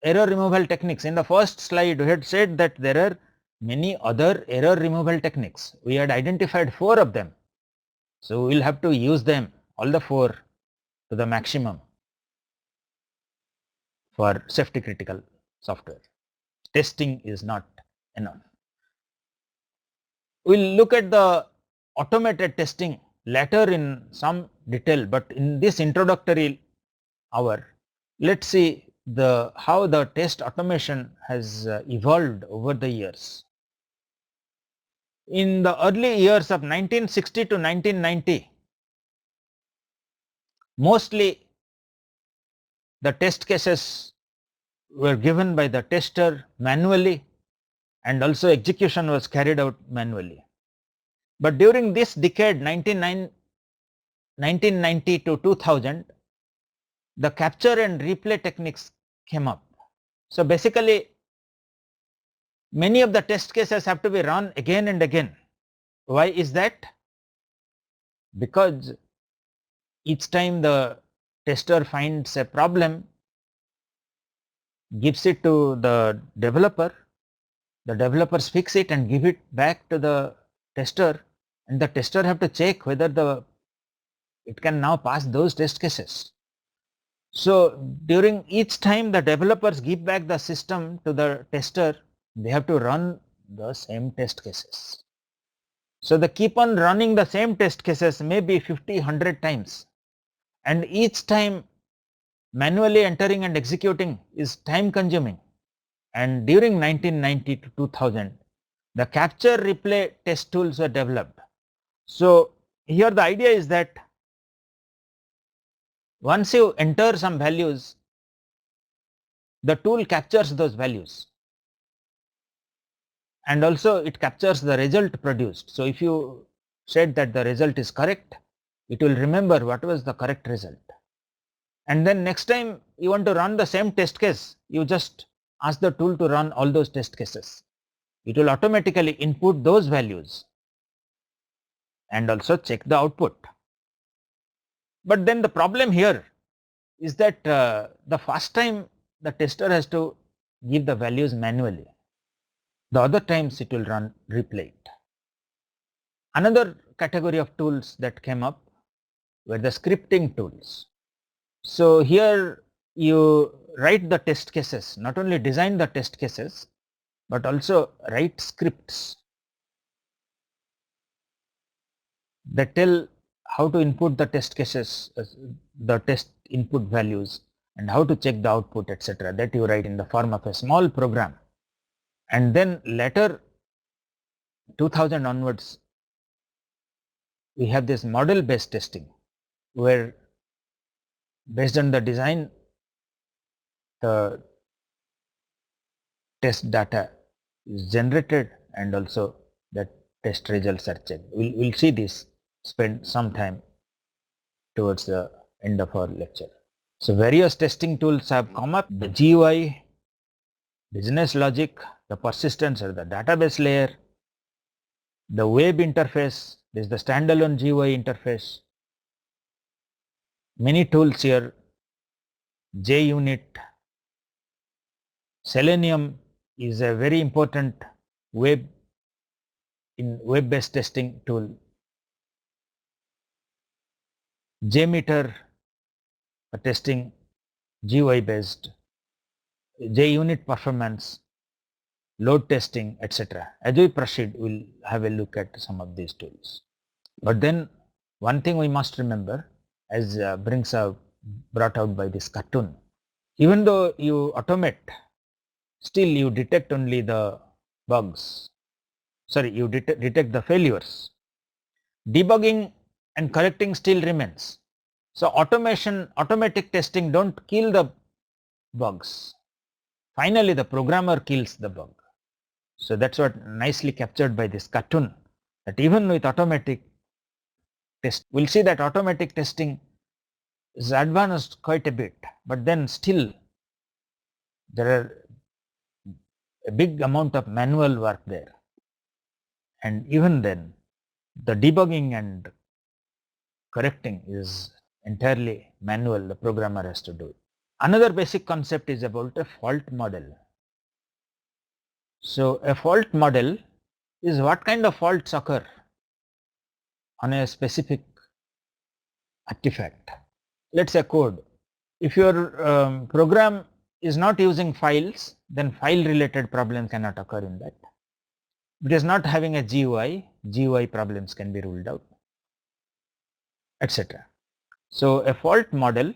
error removal techniques. In the first slide we had said that there are many other error removal techniques. We had identified 4 of them. So we will have to use them, all the 4, to the maximum for safety critical software. Testing is not enough. We will look at the automated testing later in some detail, but in this introductory hour, let's see how the test automation has evolved over the years. In the early years of 1960 to 1990, mostly the test cases were given by the tester manually, and also execution was carried out manually. But during this decade 1990 to 2000, the capture and replay techniques came up. So basically many of the test cases have to be run again and again. Why is that? Because each time the tester finds a problem, gives it to the developers fix it and give it back to the tester, and the tester have to check whether it can now pass those test cases. So during each time the developers give back the system to the tester, they have to run the same test cases. So they keep on running the same test cases, maybe 50, 100 times, and each time manually entering and executing is time consuming. And during 1990 to 2000, the capture replay test tools were developed. So here the idea is that once you enter some values, the tool captures those values, and also it captures the result produced. So if you said that the result is correct, it will remember what was the correct result, and then next time you want to run the same test case, you just ask the tool to run all those test cases. It will automatically input those values and also check the output. But then the problem here is that the first time the tester has to give the values manually, the other times it will run replay it. Another category of tools that came up were the scripting tools. So here you write the test cases, not only design the test cases, but also write scripts that tell how to input the test cases, the test input values, and how to check the output, etc., that you write in the form of a small program. And then later 2000 onwards, we have this model based testing, where based on the design, the test data is generated and also the test results are checked. We'll see this, spend some time towards the end of our lecture. So various testing tools have come up: the GUI, business logic, the persistence or the database layer, the web interface, this is the standalone GUI interface, many tools here, JUnit, Selenium is a very important web-based testing tool, JMeter for testing GUI based, JUnit performance, load testing, etc. As we proceed, we'll have a look at some of these tools. But then one thing we must remember, as brought out by this cartoon, even though you automate, still you detect only the bugs. Sorry, you detect the failures. Debugging and correcting still remains. So automatic testing don't kill the bugs. Finally, the programmer kills the bug. So that's what nicely captured by this cartoon, that even with automatic test, we'll see that automatic testing is advanced quite a bit, but then still there are a big amount of manual work there. And even then, the debugging and correcting is entirely manual, the programmer has to do it. Another basic concept is about a fault model. So a fault model is what kind of faults occur on a specific artifact. Let's say code. If your program is not using files, then file related problems cannot occur in that. If it is not having a GUI problems can be ruled out, etc. So a fault model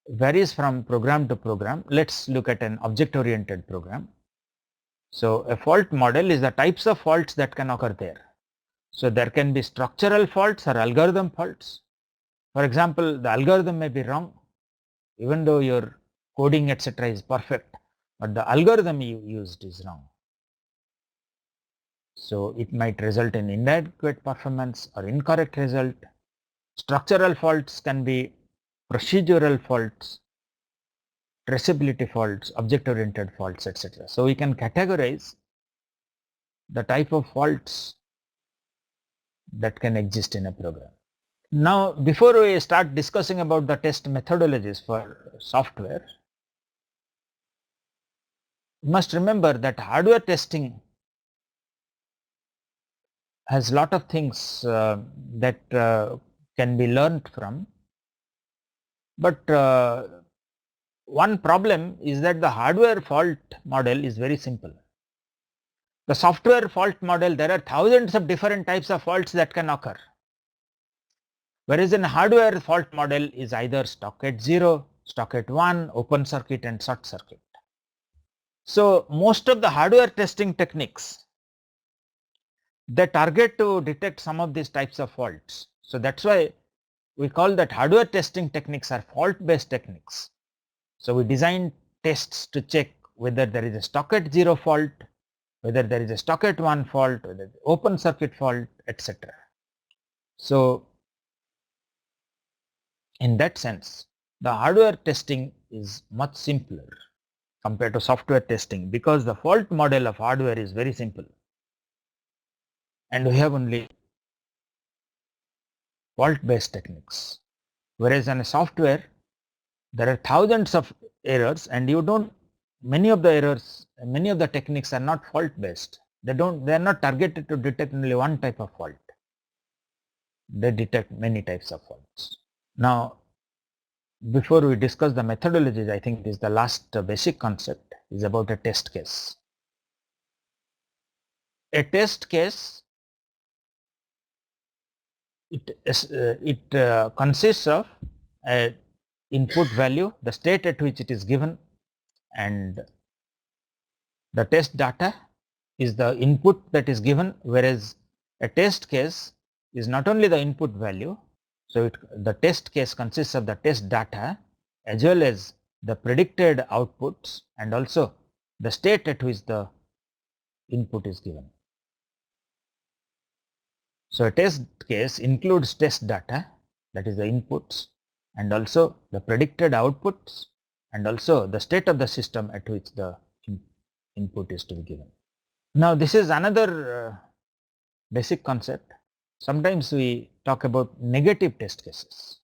varies from program to program. Let's look at an object oriented program. So a fault model is the types of faults that can occur there. So there can be structural faults or algorithm faults. For example, the algorithm may be wrong, even though your coding etc. is perfect, but the algorithm you used is wrong. So it might result in inadequate performance or incorrect result. Structural faults can be procedural faults, traceability faults, object oriented faults, etc. So we can categorize the type of faults that can exist in a program. Now before we start discussing about the test methodologies for software, you must remember that hardware testing has lot of things that can be learned from, but one problem is that the hardware fault model is very simple. The software fault model, there are thousands of different types of faults that can occur, whereas in hardware fault model is either stock at 0, stock at 1, open circuit and short circuit. So most of the hardware testing techniques, they target to detect some of these types of faults. So that's why we call that hardware testing techniques are fault based techniques. So we design tests to check whether there is a stock at 0 fault, whether there is a stock at 1 fault, whether open circuit fault, etc. So in that sense, the hardware testing is much simpler compared to software testing, because the fault model of hardware is very simple and we have only fault based techniques, whereas in a software there are thousands of errors and many of the techniques are not fault based. They are not targeted to detect only one type of fault. They detect many types of faults. Now before we discuss the methodologies, I think this is the last basic concept, is about a test case. A test case, it consists of a input value, the state at which it is given, and the test data is the input that is given, whereas a test case is not only the input value. So the test case consists of the test data as well as the predicted outputs and also the state at which the input is given. So a test case includes test data, that is the inputs, and also the predicted outputs and also the state of the system at which the input is to be given. Now this is another basic concept. Sometimes we talk about negative test cases.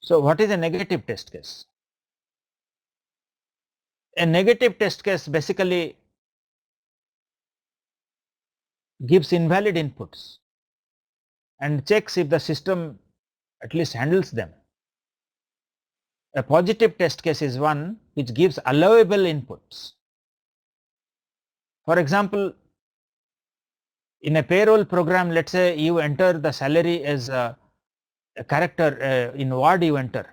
So what is a negative test case? A negative test case basically gives invalid inputs and checks if the system at least handles them. A positive test case is one which gives allowable inputs. For example, in a payroll program, let us say you enter the salary as a character in word, you enter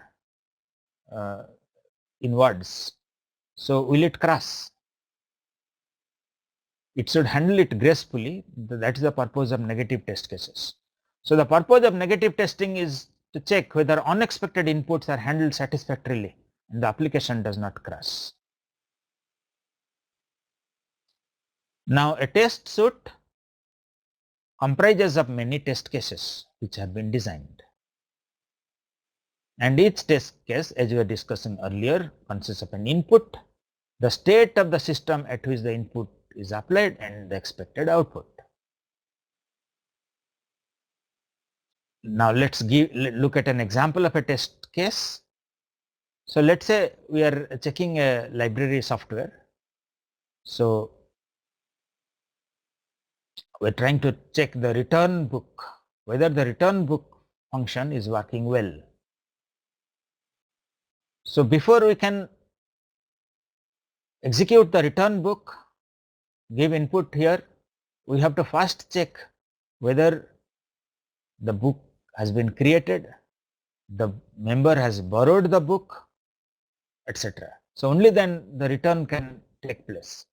in words. So will it cross? It should handle it gracefully. That is the purpose of negative test cases. So the purpose of negative testing is to check whether unexpected inputs are handled satisfactorily and the application does not crash. Now a test suite comprises of many test cases which have been designed. And each test case, as we were discussing earlier, consists of an input, the state of the system at which the input is applied and the expected output. Now let's look at an example of a test case. So let's say we are checking a library software. So we're trying to check the return book, whether the return book function is working well. So before we can execute the return book, give input here, we have to first check whether the book has been created, the member has borrowed the book, etc. So only then the return can take place.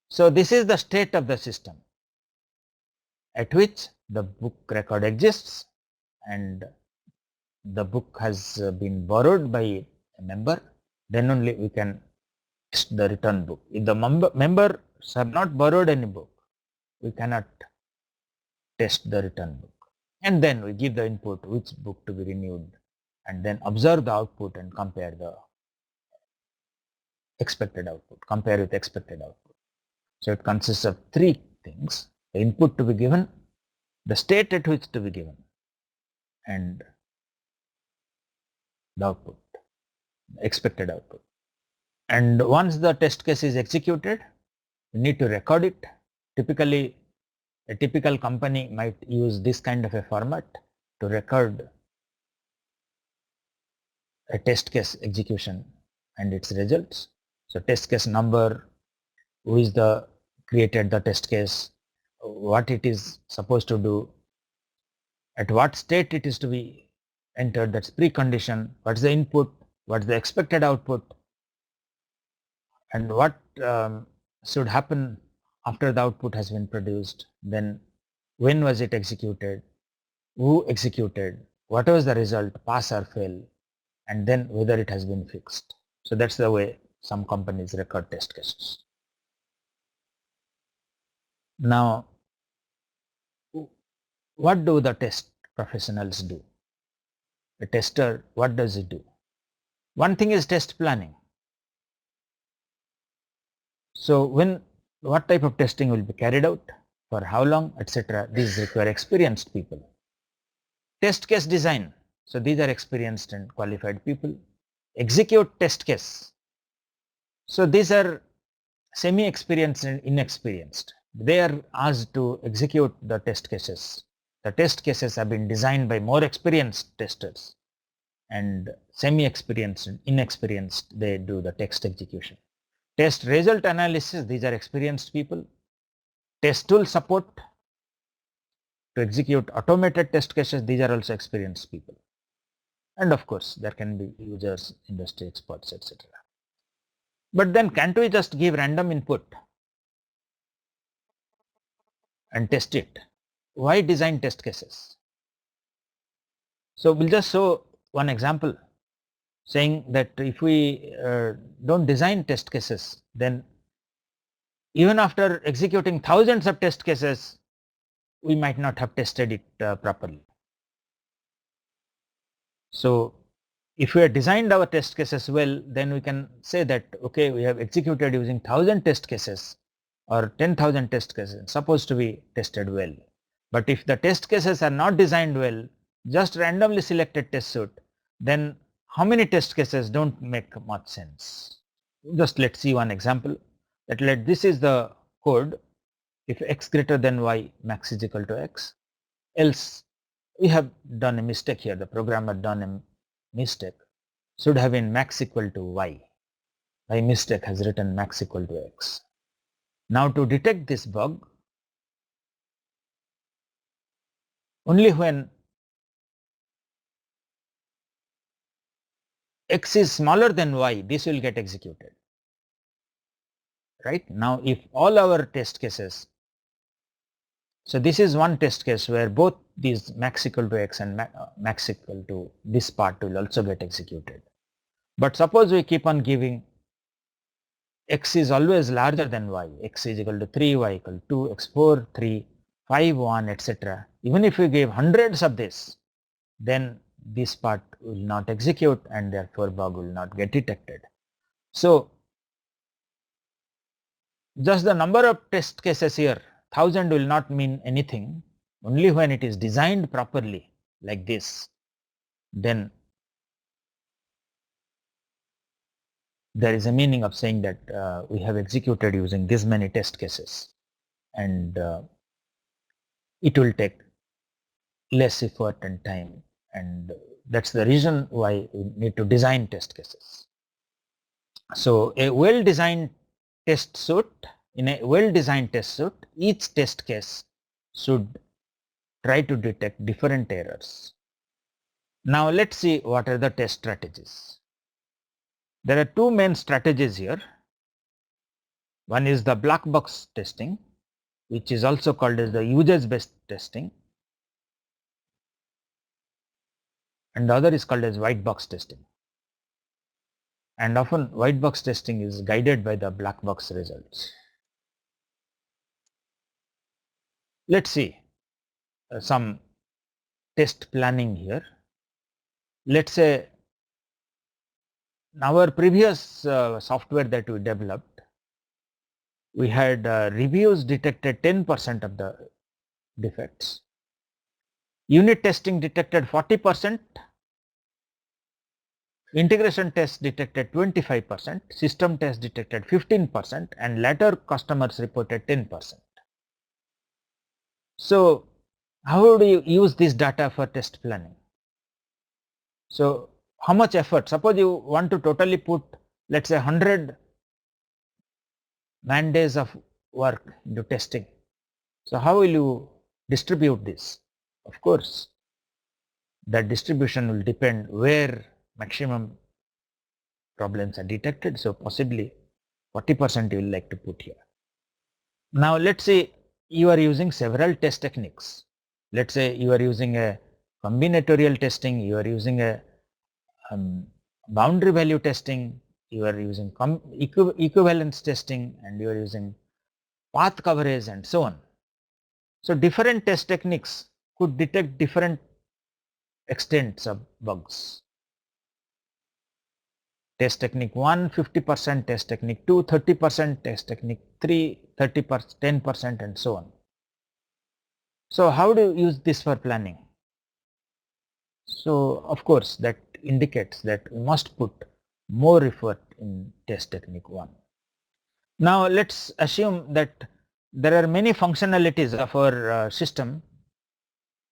So this is the state of the system at which the book record exists and the book has been borrowed by a member, then only we can test the return book. If the members have not borrowed any book, we cannot test the return book. And then we give the input which book to be renewed and then observe the output and compare the expected output, compare with expected output. So it consists of three things: the input to be given, the state at which to be given, and the output, expected output. And once the test case is executed, we need to record it. Typically, a typical company might use this kind of a format to record a test case execution and its results. So test case number, who is the created the test case, what it is supposed to do, at what state it is to be entered, that's precondition, what is the input, what is the expected output, and what should happen after the output has been produced, then when was it executed, who executed, what was the result, pass or fail, and then whether it has been fixed. So that's the way some companies record test cases. Now, what do the test professionals do? A tester, what does it do? One thing is test planning. So what type of testing will be carried out, for how long, etc. These require experienced people. Test case design. So these are experienced and qualified people. Execute test case. So these are semi-experienced and inexperienced. They are asked to execute the test cases. The test cases have been designed by more experienced testers, and semi-experienced and inexperienced, they do the test execution. Test result analysis, these are experienced people. Test tool support to execute automated test cases, these are also experienced people. And of course, there can be users, industry experts, etc. But then can't we just give random input and test it? why design test cases? So we'll just show one example saying that if we don't design test cases, then even after executing thousands of test cases, we might not have tested it properly. So if we have designed our test cases well, then we can say that, okay, we have executed using 1000 test cases or 10,000 test cases supposed to be tested well. But if the test cases are not designed well, just randomly selected test suite, then how many test cases don't make much sense. Just let's see one example that this is the code. If x greater than y, max is equal to x, else we have done a mistake here. The programmer done a mistake. Should have been max equal to y. By mistake has written max equal to x. Now to detect this bug, only when x is smaller than y, this will get executed. Right? Now if all our test cases, so this is one test case where both these max equal to x and max equal to this part will also get executed. But suppose we keep on giving x is always larger than y, x is equal to 3, y equal to 2, x 4, 3, 5, 1, etc. Even if we give hundreds of this, then this part will not execute and therefore bug will not get detected. So just the number of test cases here, 1000 will not mean anything. Only when it is designed properly like this, then there is a meaning of saying that we have executed using this many test cases, and it will take less effort and time, and that's the reason why we need to design test cases. So a well-designed test suite, in a well-designed test suite, each test case should try to detect different errors. Now let's see what are the test strategies. There are two main strategies here. One is the black box testing, which is also called as the usage-based testing, and the other is called as white box testing. And often white box testing is guided by the black box results. Let's see some test planning here. Let's say in our previous software that we developed, we had reviews detected 10% of the defects. Unit testing detected 40%, integration test detected 25%, system test detected 15%, and later customers reported 10%. So how do you use this data for test planning? So how much effort? Suppose you want to totally put, let's say, 100 man days of work into testing. So how will you distribute this? Of course, that distribution will depend where maximum problems are detected. So possibly 40% you will like to put here. Now let's say you are using several test techniques. Let's say you are using a combinatorial testing, you are using a boundary value testing, you are using equivalence testing, and you are using path coverage and so on. So different test techniques could detect different extents of bugs. Test technique 1 50%, test technique 2 30%, test technique 3 30%, 10%, and so on. So how do you use this for planning? So of course that indicates that we must put more effort in test technique 1. Now let's assume that there are many functionalities of our system,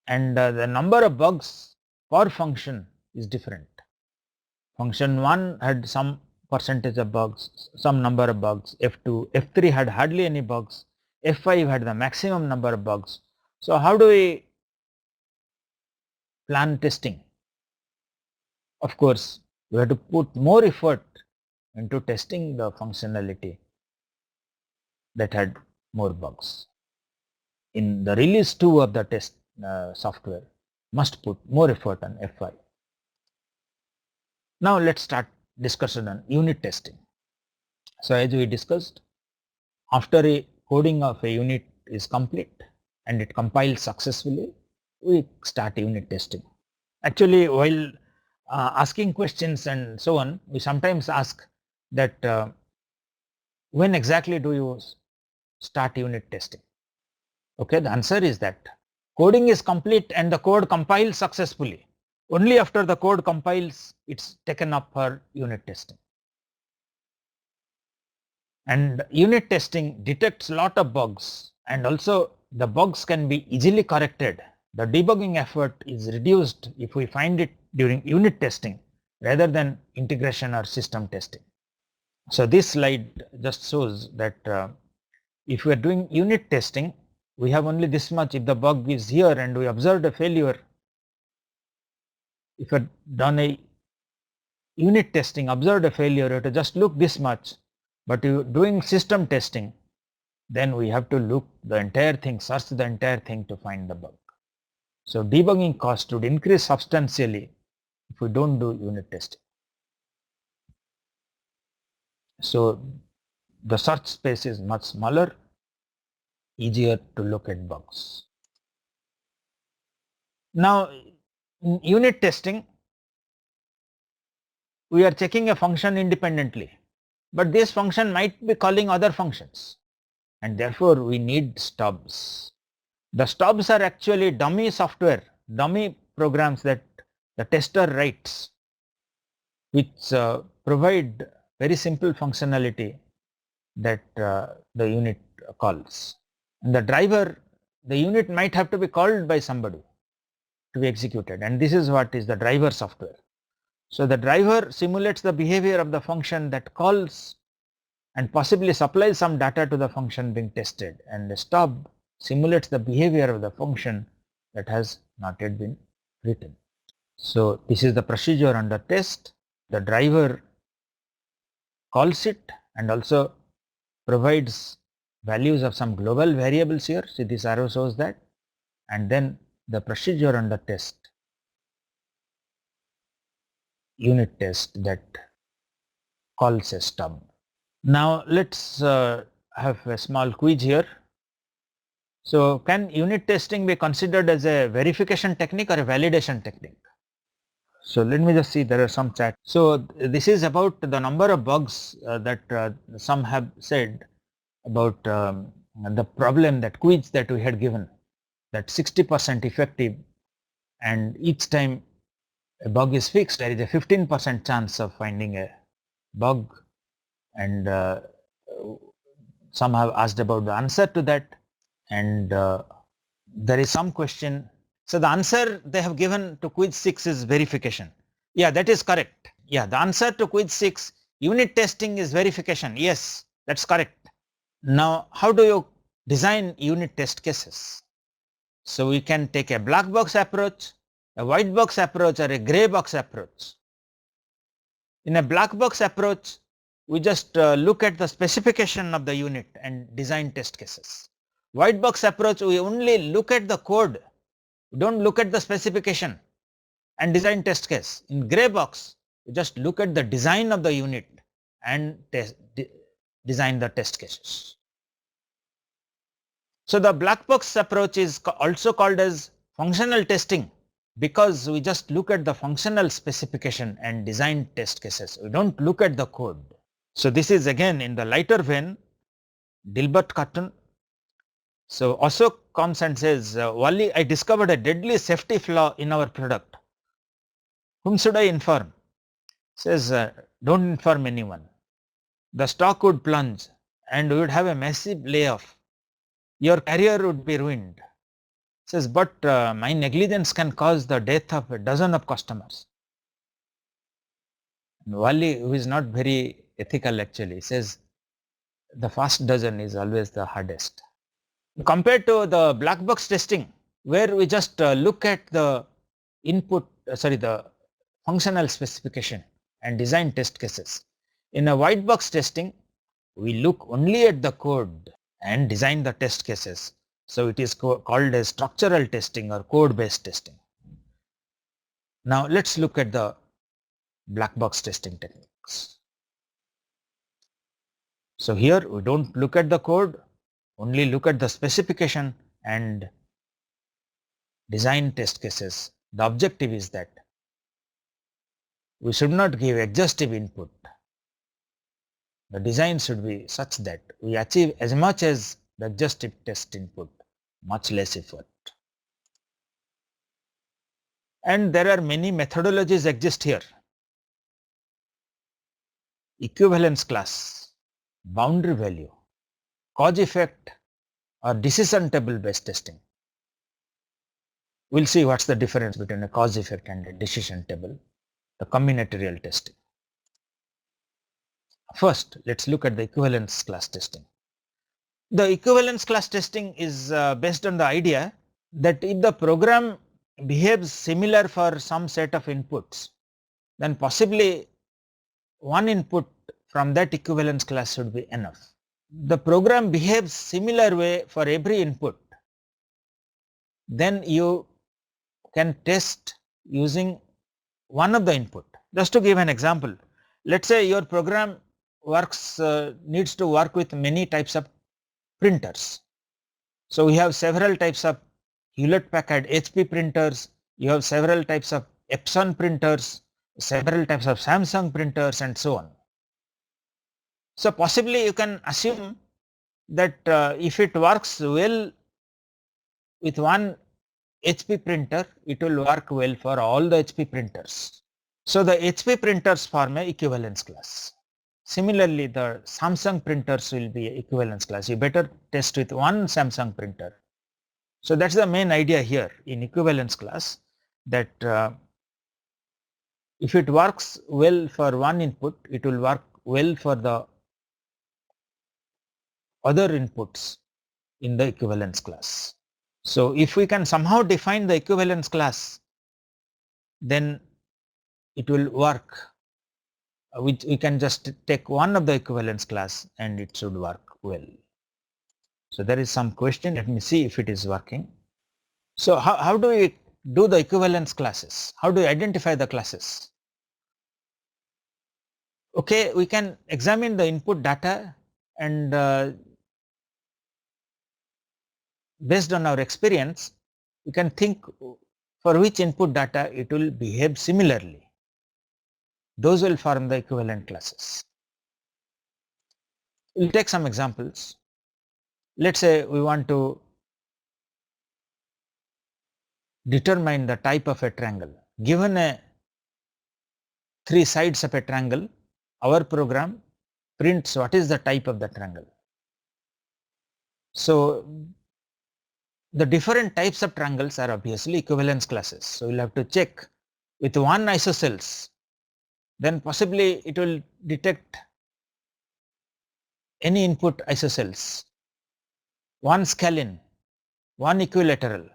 and the number of bugs per function is different. Function 1 had some percentage of bugs, some number of bugs, F2, F3 had hardly any bugs, F5 had the maximum number of bugs. So how do we plan testing? Of course, we have to put more effort into testing the functionality that had more bugs. in the release 2 of the test software must put more effort on FI. Now let's start discussion on unit testing. So as we discussed, after a coding of a unit is complete and it compiles successfully, we start unit testing. Actually, while asking questions and so on, we sometimes ask that when exactly do you start unit testing? Okay, the answer is that coding is complete and the code compiles successfully. Only after the code compiles, it's taken up for unit testing. And unit testing detects a lot of bugs, and also the bugs can be easily corrected. The debugging effort is reduced if we find it during unit testing rather than integration or system testing. So this slide just shows that if we are doing unit testing, we have only this much. If the bug is here and we observed a failure, if we had done a unit testing, observed a failure, you have to just look this much. But you doing system testing, then we have to look the entire thing, search the entire thing to find the bug. So debugging cost would increase substantially if we don't do unit testing. So the search space is much smaller, easier to look at bugs. Now in unit testing, we are checking a function independently, but this function might be calling other functions, and therefore we need stubs. The stubs are actually dummy software, dummy programs that the tester writes, which provide very simple functionality that the unit calls. And the driver, the unit might have to be called by somebody to be executed, and this is what is the driver software. So the driver simulates the behavior of the function that calls and possibly supplies some data to the function being tested, and the stub simulates the behavior of the function that has not yet been written. So this is the procedure under test. The driver calls it and also provides values of some global variables here. See, this arrow shows that, and then the procedure under test, unit test, that calls a stub. Now let's have a small quiz here. So can unit testing be considered as a verification technique or a validation technique? So let me just see, there are some chat. So this is about the number of bugs that some have said about the problem, that quiz that we had given, that 60% effective, and each time a bug is fixed, there is a 15% chance of finding a bug, and some have asked about the answer to that, and there is some question. So the answer they have given to quiz 6 is verification. Yeah, that is correct. Yeah, the answer to quiz 6, unit testing is verification. Yes, that's correct. Now how do you design unit test cases? So we can take a black box approach, a white box approach, or a gray box approach. In a black box approach, we just look at the specification of the unit and design test cases. White box approach, we only look at the code, we don't look at the specification and design test case. In gray box, we just look at the design of the unit and design the test cases. So the black box approach is also called as functional testing, because we just look at the functional specification and design test cases. We don't look at the code. So this is again in the lighter vein, Dilbert cartoon. So Ashok comes and says, Wally, I discovered a deadly safety flaw in our product. Whom should I inform? Says, don't inform anyone. The stock would plunge and we would have a massive layoff. Your career would be ruined. Says, but my negligence can cause the death of a dozen of customers. And Wally, who is not very ethical actually, says, the first dozen is always the hardest. Compared to the black box testing, where we just look at the input, the functional specification and design test cases. In a white box testing, we look only at the code and design the test cases. So it is called as structural testing or code based testing. Now let's look at the black box testing techniques. So here we don't look at the code, only look at the specification and design test cases. The objective is that we should not give exhaustive input. The design should be such that we achieve as much as the exhaustive test input, much less effort. And there are many methodologies exist here. Equivalence class, boundary value, cause effect or decision table based testing. We'll see what's the difference between a cause effect and a decision table, the combinatorial testing. First, let's look at the equivalence class testing. The equivalence class testing is based on the idea that if the program behaves similar for some set of inputs, then possibly one input from that equivalence class should be enough. The program behaves similar way for every input, then you can test using one of the input. Just to give an example, let's say your program needs to work with many types of printers. So we have several types of Hewlett-Packard HP printers, you have several types of Epson printers, several types of Samsung printers and so on. So possibly you can assume that if it works well with one HP printer, it will work well for all the HP printers. So the HP printers form a equivalence class. Similarly, the Samsung printers will be an equivalence class. You better test with one Samsung printer. So that's the main idea here in equivalence class, that if it works well for one input, it will work well for the other inputs in the equivalence class. So if we can somehow define the equivalence class, then it will work. We can just take one of the equivalence class and it should work well. So there is some question. Let me see if it is working. So how do we do the equivalence classes? How do we identify the classes? Okay, we can examine the input data and based on our experience, we can think for which input data it will behave similarly. Those will form the equivalent classes. We'll take some examples. Let's say we want to determine the type of a triangle. Given a 3 sides of a triangle, our program prints what is the type of the triangle. So the different types of triangles are obviously equivalence classes. So we'll have to check with one isosceles, then possibly it will detect any input isosceles, one scalene, one equilateral.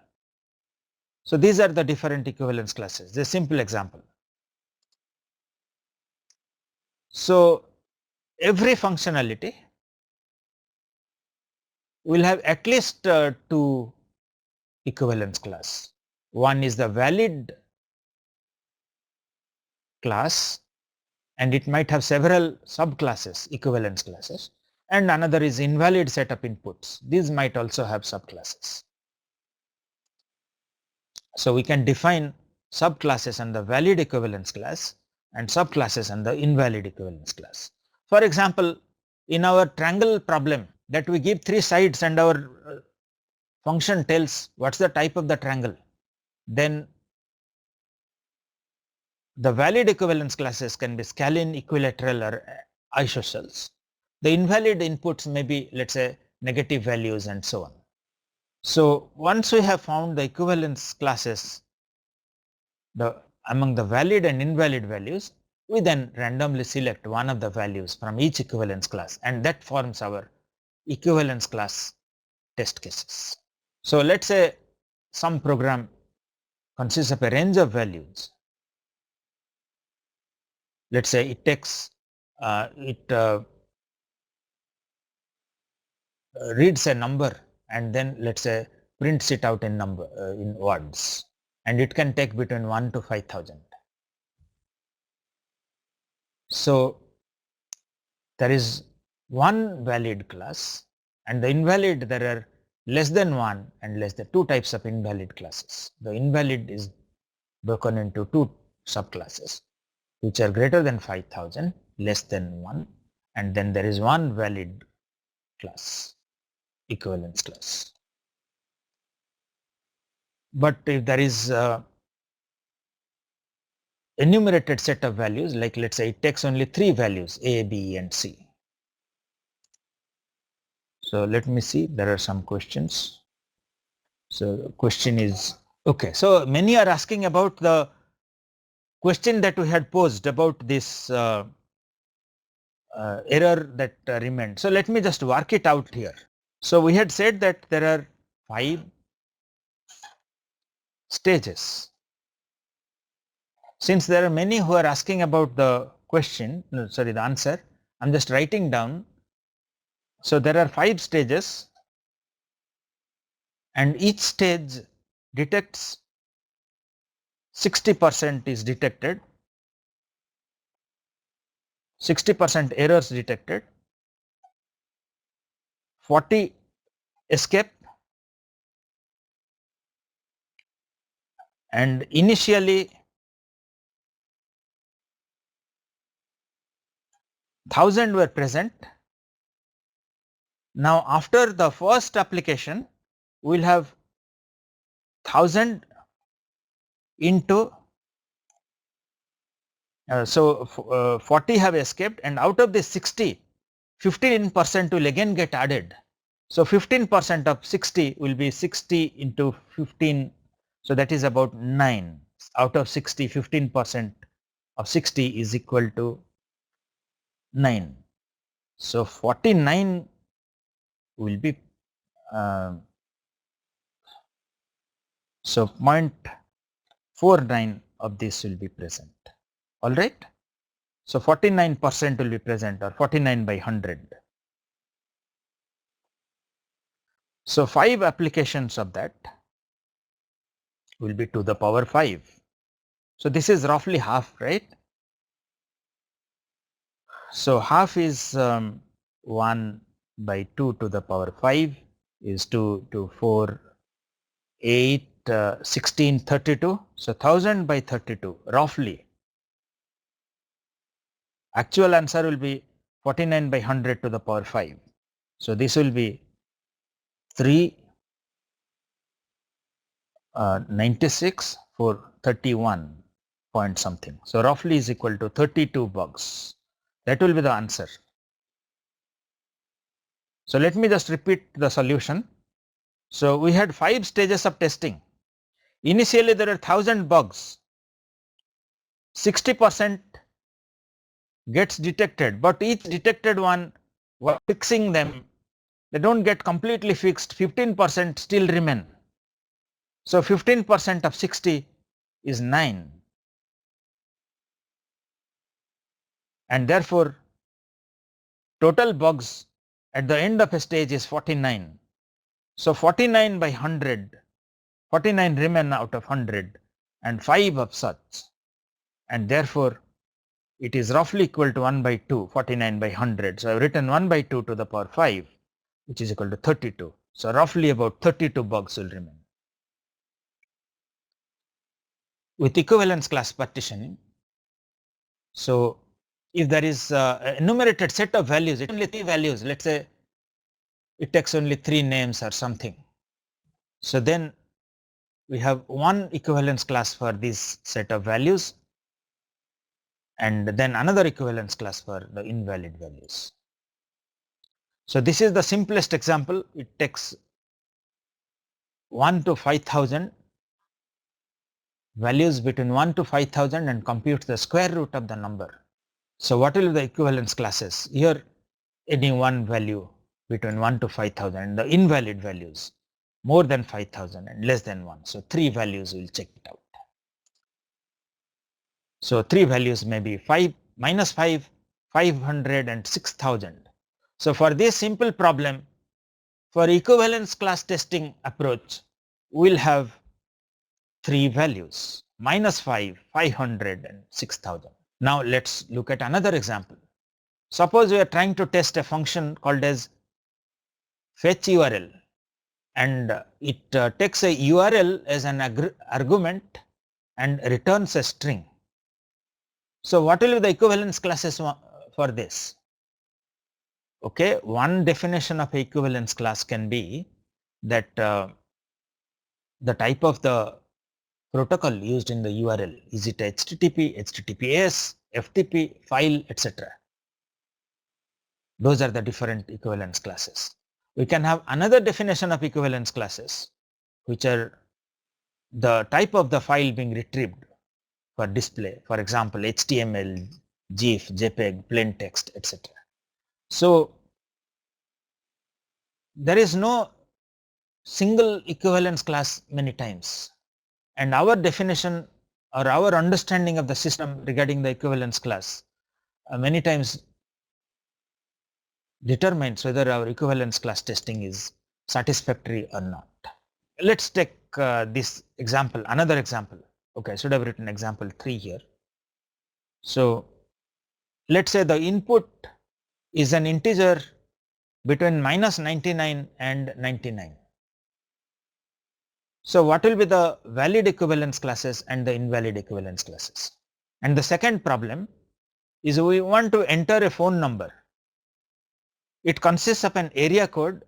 So these are the different equivalence classes. This is a simple example. So every functionality will have at least 2 equivalence class. One is the valid class and it might have several subclasses, equivalence classes, and another is invalid set of inputs. These might also have subclasses. So we can define subclasses and the valid equivalence class and subclasses and the invalid equivalence class. For example, in our triangle problem that we give 3 sides and our function tells what's the type of the triangle, then the valid equivalence classes can be scalene, equilateral or isosceles. The invalid inputs may be, let's say, negative values and so on. So once we have found the equivalence classes among the valid and invalid values, we then randomly select one of the values from each equivalence class and that forms our equivalence class test cases. So let's say some program consists of a range of values. Let's say it takes reads a number and then let's say prints it out in number in words, and it can take between 1 to 5,000. So there is one valid class, and the invalid, there are less than one and less than two types of invalid classes. The invalid is broken into two subclasses, which are greater than 5,000, less than 1, and then there is one valid class, equivalence class. But if there is a enumerated set of values, like let's say it takes only 3 values, A, B, and C. So let me see, there are some questions. So the question is, okay, so many are asking about the question that we had posed about this error that remained. So let me just work it out here. So we had said that there are 5 stages. Since there are many who are asking about the question, the answer, I'm just writing down. So there are 5 stages, and each stage detects 60% is detected, 60% errors detected, 40 escape, and initially 1000 were present. Now after the first application, we will have 1000 into 40 have escaped, and out of this 60, 15% will again get added. So 15% of 60 will be 60 into 15, so that is about 9. Out of 60, 15% of 60 is equal to 9. So 49 will be so 0.49 of this will be present. All right. So 49% will be present, or 49 by 100. So 5 applications of that will be to the power 5. So this is roughly half, right? So half is 1 by 2 to the power 5 is 2 to 4, 8, 16, 32. So 1000 by 32 roughly. Actual answer will be 49 by 100 to the power 5. So this will be 396 for 31 point something. So roughly is equal to 32 bugs. That will be the answer. So let me just repeat the solution. So we had 5 stages of testing. Initially there are 1000 bugs. 60% gets detected, but each detected one, while fixing them, they don't get completely fixed. 15% still remain. So 15% of 60 is 9. And therefore total bugs at the end of a stage is 49. So 49 by 100, 49 remain out of 100 and 5 of such, and therefore it is roughly equal to 1 by 2, 49 by 100. So I have written 1 by 2 to the power 5, which is equal to 32. So roughly about 32 bugs will remain. With equivalence class partitioning, so if there is a enumerated set of values, it's only 3 values, let's say it takes only 3 names or something. So then we have one equivalence class for this set of values, and then another equivalence class for the invalid values. So this is the simplest example. It takes 1 to 5000 values between 1 to 5000 and computes the square root of the number. So what will be the equivalence classes? Here any one value between 1 to 5000, the invalid values more than 5000 and less than 1. So 3 values will check it out. So 3 values may be 5, minus 5, 500 and 6000. So for this simple problem, For equivalence class testing approach, we will have 3 values, -5, 500 and 6000. Now let's look at another example. Suppose we are trying to test a function called as fetch URL, and it takes a URL as an argument and returns a string. So what will be the equivalence classes for this? Okay, one definition of equivalence class can be that the type of the protocol used in the URL, is it HTTP, HTTPS, FTP, file, etc. Those are the different equivalence classes. We can have another definition of equivalence classes, which are the type of the file being retrieved for display, for example HTML, GIF, JPEG, plain text, etc. So there is no single equivalence class many times, and our definition or our understanding of the system regarding the equivalence class many times determines whether our equivalence class testing is satisfactory or not. Let's take this example, another example. Okay, I should have written example 3 here. So let's say the input is an integer between -99 and 99. So what will be the valid equivalence classes and the invalid equivalence classes? And the second problem is we want to enter a phone number. It consists of an area code,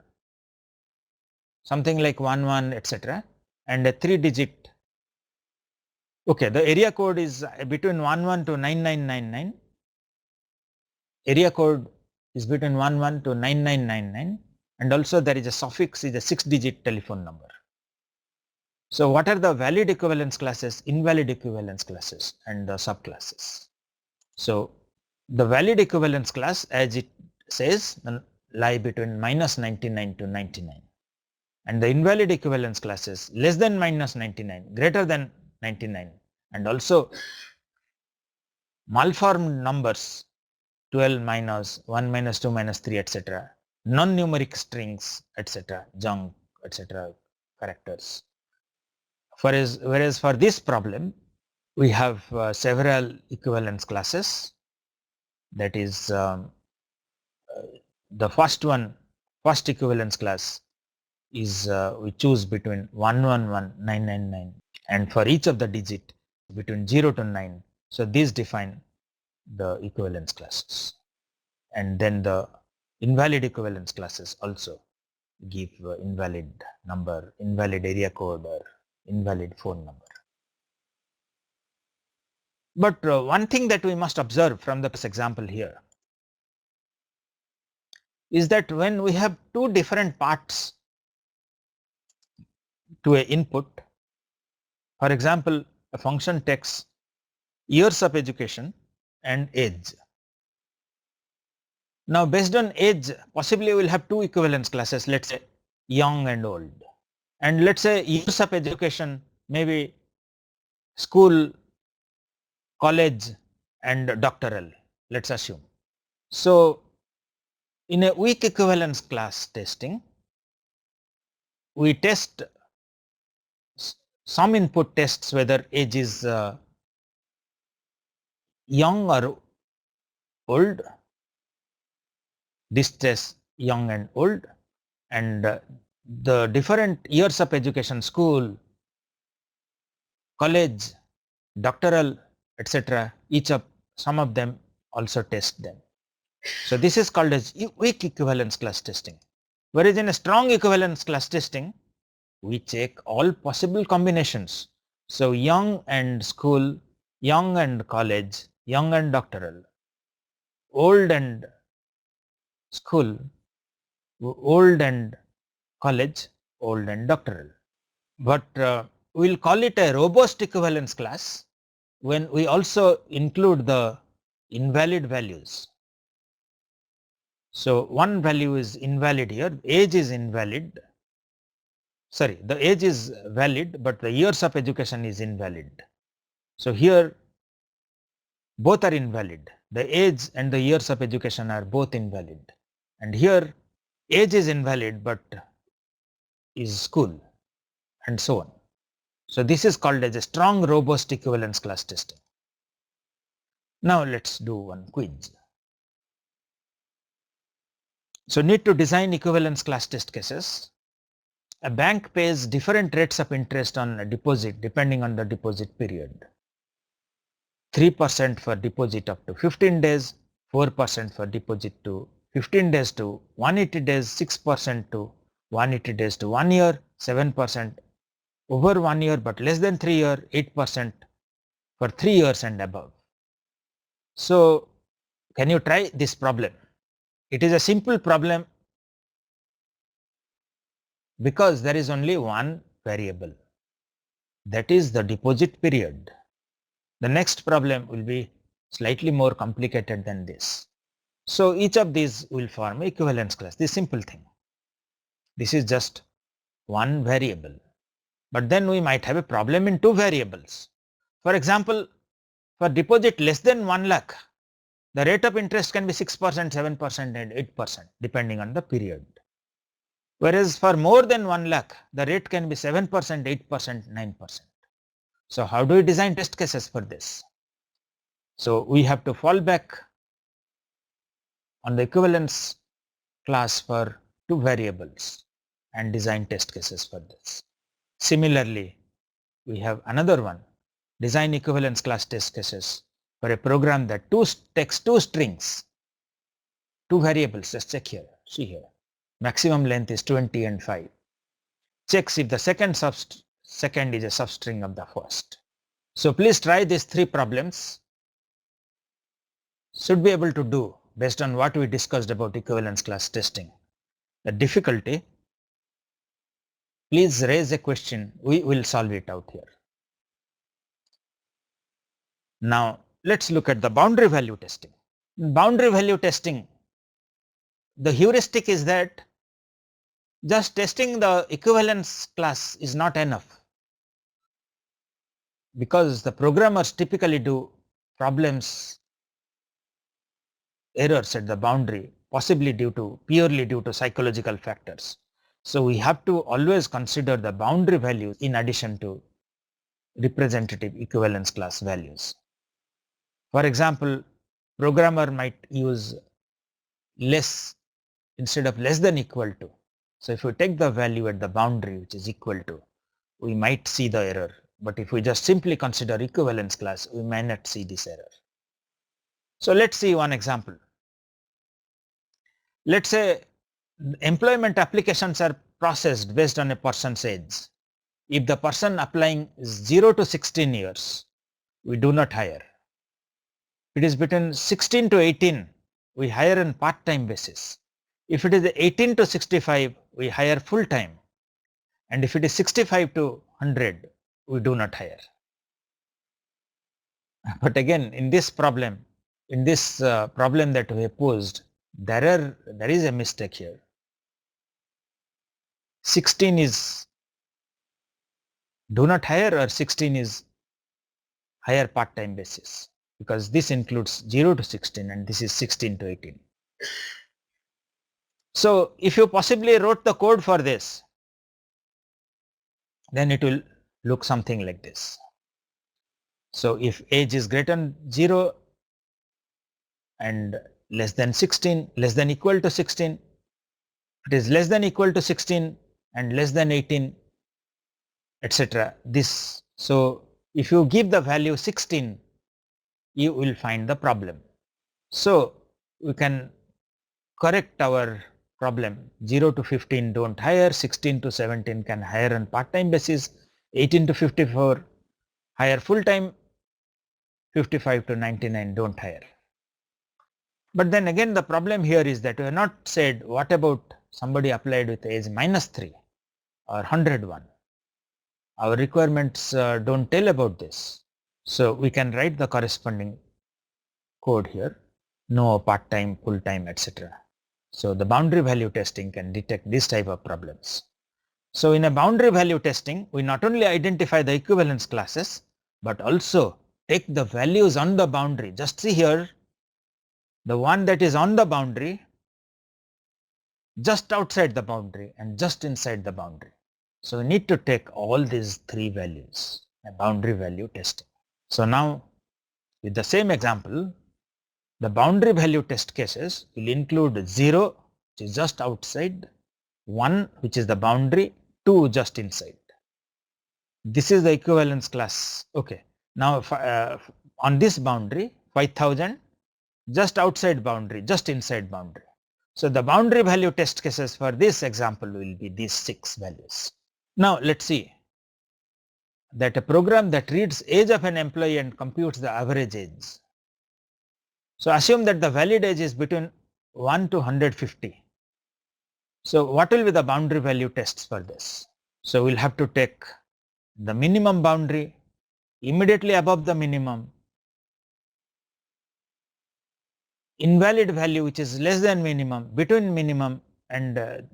something like 11, etc., and a 3-digit. Okay, the area code is between 11 to 9999. Area code is between 11 to 9999, and also there is a suffix, is a 6-digit telephone number. So what are the valid equivalence classes, invalid equivalence classes, and the subclasses? So the valid equivalence class, as it says, lie between -99 to 99, and the invalid equivalence classes less than -99, greater than 99, and also malformed numbers 12 minus 1 minus 2 minus 3, etc., non-numeric strings, etc., junk, etc., characters. Whereas for this problem, we have several equivalence classes. That is, the first equivalence class is we choose between 111, 999, and for each of the digit between 0 to 9. So these define the equivalence classes, and then the invalid equivalence classes also give invalid number, invalid area code, or invalid phone number. But one thing that we must observe from this example here is that when we have two different parts to a input, for example, a function takes years of education and age. Now based on age, possibly we will have two equivalence classes, let's say young and old. And let's say years of education, maybe school, college and doctoral, let's assume. So in a weak equivalence class testing, we test some input tests whether age is young or old. This tests young and old, and the different years of education, school, college, doctoral, etc., some of them also test them. So this is called as weak equivalence class testing. Whereas in a strong equivalence class testing, we check all possible combinations. So young and school, young and college, young and doctoral, old and school, old and college, old and doctoral. But we'll call it a robust equivalence class when we also include the invalid values. So one value is invalid here, age is invalid. Sorry, the age is valid, but the years of education is invalid. So here both are invalid. The age and the years of education are both invalid. And here age is invalid, but is school, and so on. So this is called as a strong robust equivalence class testing. Now let's do one quiz. So need to design equivalence class test cases. A bank pays different rates of interest on a deposit depending on the deposit period. 3% for deposit up to 15 days, 4% for deposit to 15 days to 180 days, 6% to 180 days to 1 year, 7% over 1 year but less than 3 years, 8% for 3 years and above. So can you try this problem? It is a simple problem because there is only one variable, that is the deposit period. The next problem will be slightly more complicated than this. So each of these will form equivalence class, this simple thing. This is just one variable. But then we might have a problem in two variables. For example, for deposit less than 1 lakh, the rate of interest can be 6%, 7% and 8% depending on the period. Whereas for more than 1 lakh, the rate can be 7%, 8%, 9%. So how do we design test cases for this? So we have to fall back on the equivalence class for two variables and design test cases for this. Similarly, we have another one, design equivalence class test cases for a program that takes two strings, two variables. Just check here, see here. Maximum length is 20 and 5. Checks if the second is a substring of the first. So please try these three problems. Should be able to do based on what we discussed about equivalence class testing. The difficulty, please raise a question, we will solve it out here. Now let's look at the boundary value testing. In boundary value testing, the heuristic is that just testing the equivalence class is not enough, because the programmers typically do errors at the boundary, possibly purely due to psychological factors. So we have to always consider the boundary values in addition to representative equivalence class values. For example, programmer might use less instead of less than equal to. So if we take the value at the boundary which is equal to, we might see the error. But if we just simply consider equivalence class, we may not see this error. So let's see one example. Let's say employment applications are processed based on a person's age. If the person applying is 0 to 16 years, we do not hire. If it is between 16 to 18, we hire on part-time basis. If it is 18 to 65, we hire full-time. And if it is 65 to 100, we do not hire. But again, in this problem that we have posed, there is a mistake here. 16 is do not hire or 16 is hire part-time basis, because this includes 0 to 16 and this is 16 to 18. So if you possibly wrote the code for this, then it will look something like this. So if age is greater than 0 and less than 16, less than equal to 16, it is less than equal to 16 and less than 18, etc. This. So if you give the value 16, you will find the problem. So we can correct our problem. 0 to 15 don't hire, 16 to 17 can hire on part-time basis, 18 to 54 hire full-time, 55 to 99 don't hire. But then again, the problem here is that we have not said what about somebody applied with age -3 or 101. Our requirements don't tell about this. So we can write the corresponding code here, no part-time, full-time, etc. So the boundary value testing can detect this type of problems. So in a boundary value testing, we not only identify the equivalence classes, but also take the values on the boundary. Just see here, the one that is on the boundary, just outside the boundary and just inside the boundary. So we need to take all these three values, a boundary value testing. So now with the same example, the boundary value test cases will include 0, which is just outside, 1, which is the boundary, 2 just inside. This is the equivalence class. Okay. Now on this boundary 5000 just outside boundary, just inside boundary. So the boundary value test cases for this example will be these 6 values. Now let's see that a program that reads age of an employee and computes the average age. So assume that the valid age is between 1 to 150. So what will be the boundary value tests for this? So we'll have to take the minimum boundary, immediately above the minimum, invalid value which is less than minimum, between minimum and at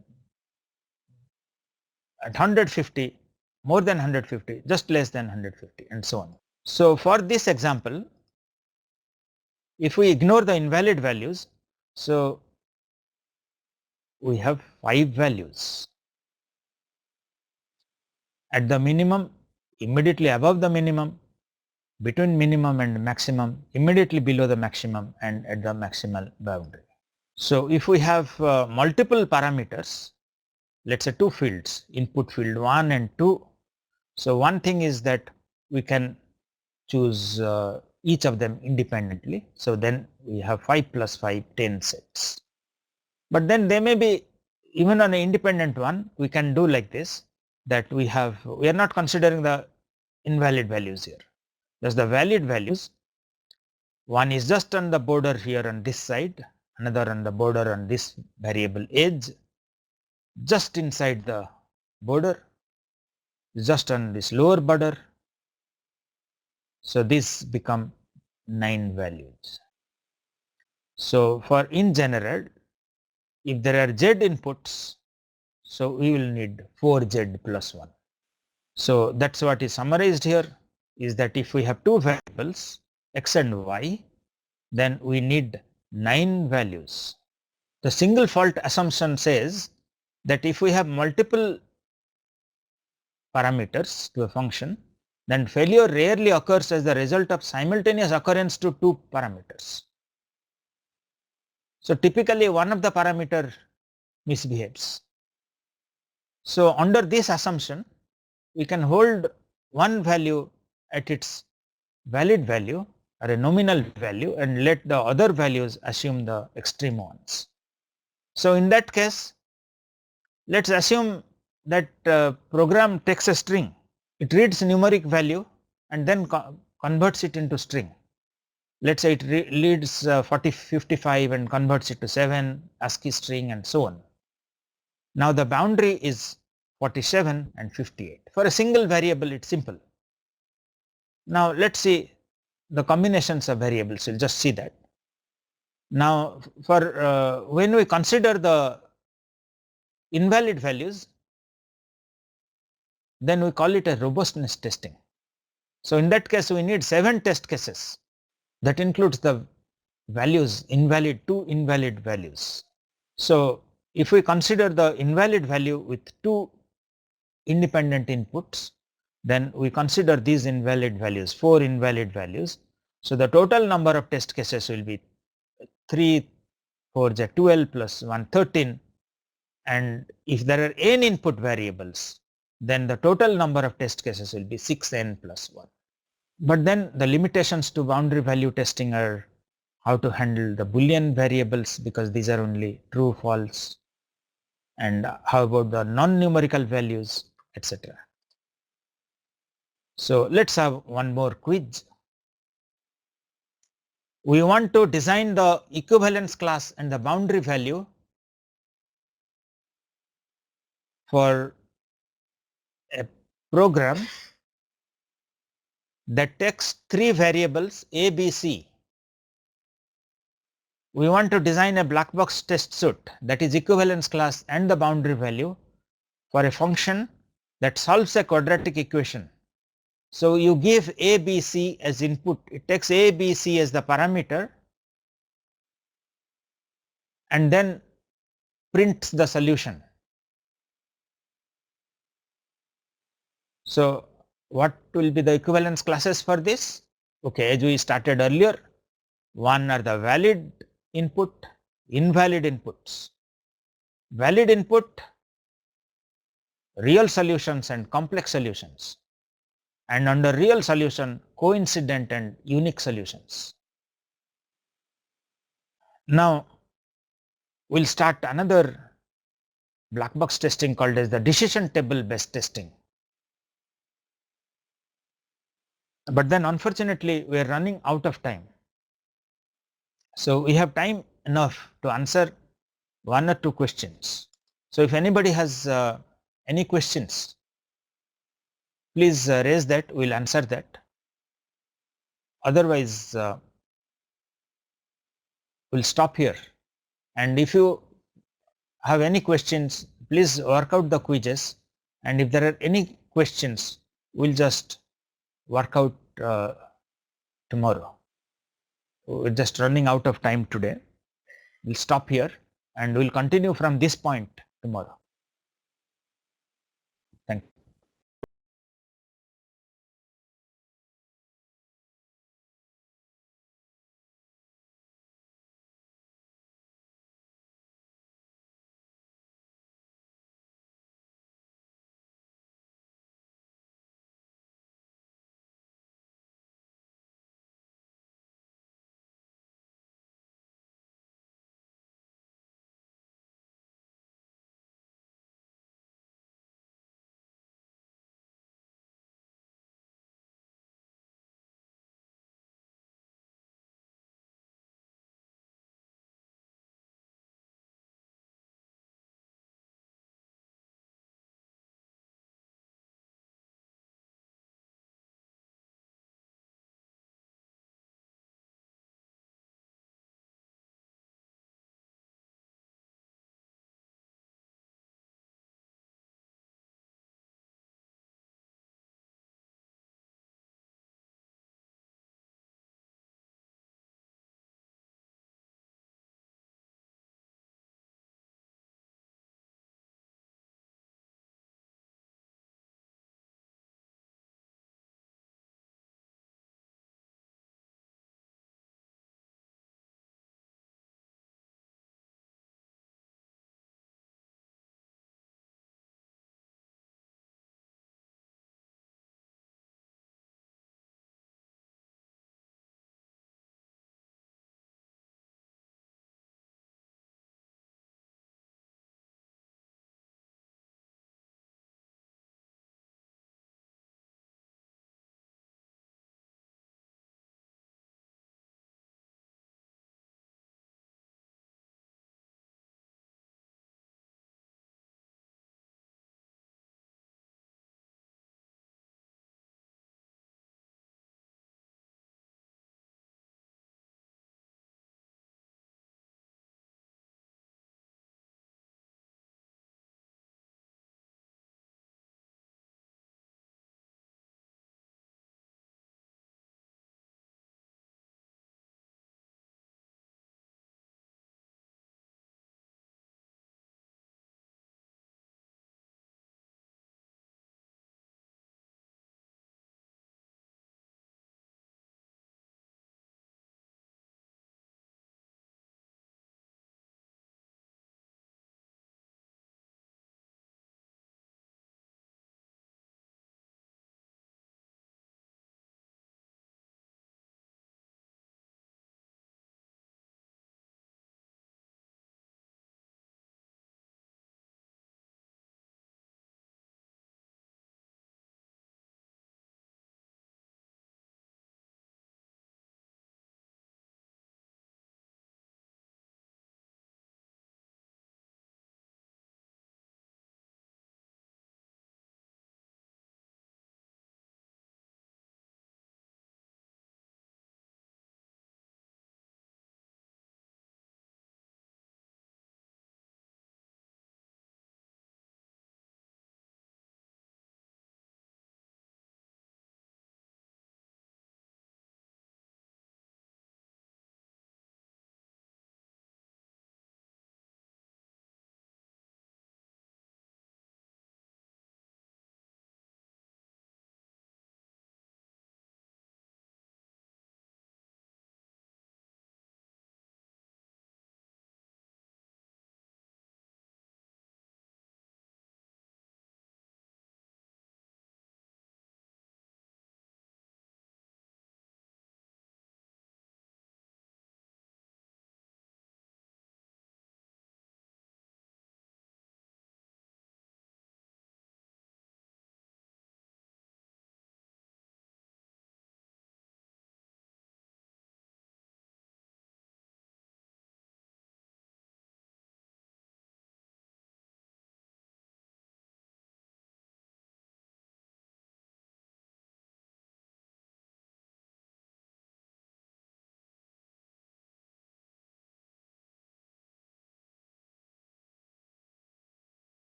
150, more than 150, just less than 150, and so on. So for this example, if we ignore the invalid values, so we have 5 values. At the minimum, immediately above the minimum, between minimum and maximum, immediately below the maximum, and at the maximal boundary. So if we have multiple parameters, let's say 2 fields, input field 1 and 2. So one thing is that we can choose each of them independently. So then we have 5 plus 5, 10 sets. But then they may be, even on an independent one, we can do like this, that we are not considering the invalid values here. Just the valid values. One is just on the border here on this side, another on the border on this variable age, just inside the border, just on this lower border. So these become 9 values. So for in general, if there are z inputs, so we will need 4z plus 1. So that's what is summarized here, is that if we have 2 variables x and y, then we need 9 values. The single fault assumption says that if we have multiple parameters to a function, then failure rarely occurs as the result of simultaneous occurrence to 2 parameters. So typically one of the parameter misbehaves. So under this assumption, we can hold one value at its valid value or a nominal value and let the other values assume the extreme ones. So in that case, let's assume that program takes a string. It reads numeric value and then converts it into string. Let's say it reads 55 and converts it to 7 ASCII string and so on. Now the boundary is 47 and 58. For a single variable, it's simple. Now let's see the combinations of variables. We'll just see that. Now for when we consider the invalid values, then we call it a robustness testing. So in that case, we need 7 test cases. That includes the values invalid, 2 invalid values. So if we consider the invalid value with 2 independent inputs, then we consider these invalid values, 4 invalid values. So the total number of test cases will be 3, 4 is 12 plus 1, 13. And if there are n input variables, then the total number of test cases will be 6n plus 1. But then the limitations to boundary value testing are how to handle the Boolean variables, because these are only true, false, and how about the non-numerical values, etc. So let's have one more quiz. We want to design the equivalence class and the boundary value for a program that takes 3 variables a, b, c. We want to design a black box test suite, that is equivalence class and the boundary value, for a function that solves a quadratic equation. So you give a, b, c as input. It takes a, b, c as the parameter and then prints the solution. So what will be the equivalence classes for this? Okay, as we started earlier, one are the valid input, invalid inputs. Valid input, real solutions and complex solutions, and under real solution, coincident and unique solutions. Now we'll start another black box testing called as the decision table based testing. But then unfortunately we are running out of time. So we have time enough to answer one or two questions. So if anybody has any questions, please raise that, we'll answer that. Otherwise, we'll stop here. And if you have any questions, please work out the quizzes. And if there are any questions, we'll just work out tomorrow. We're just running out of time today. We'll stop here and we'll continue from this point tomorrow.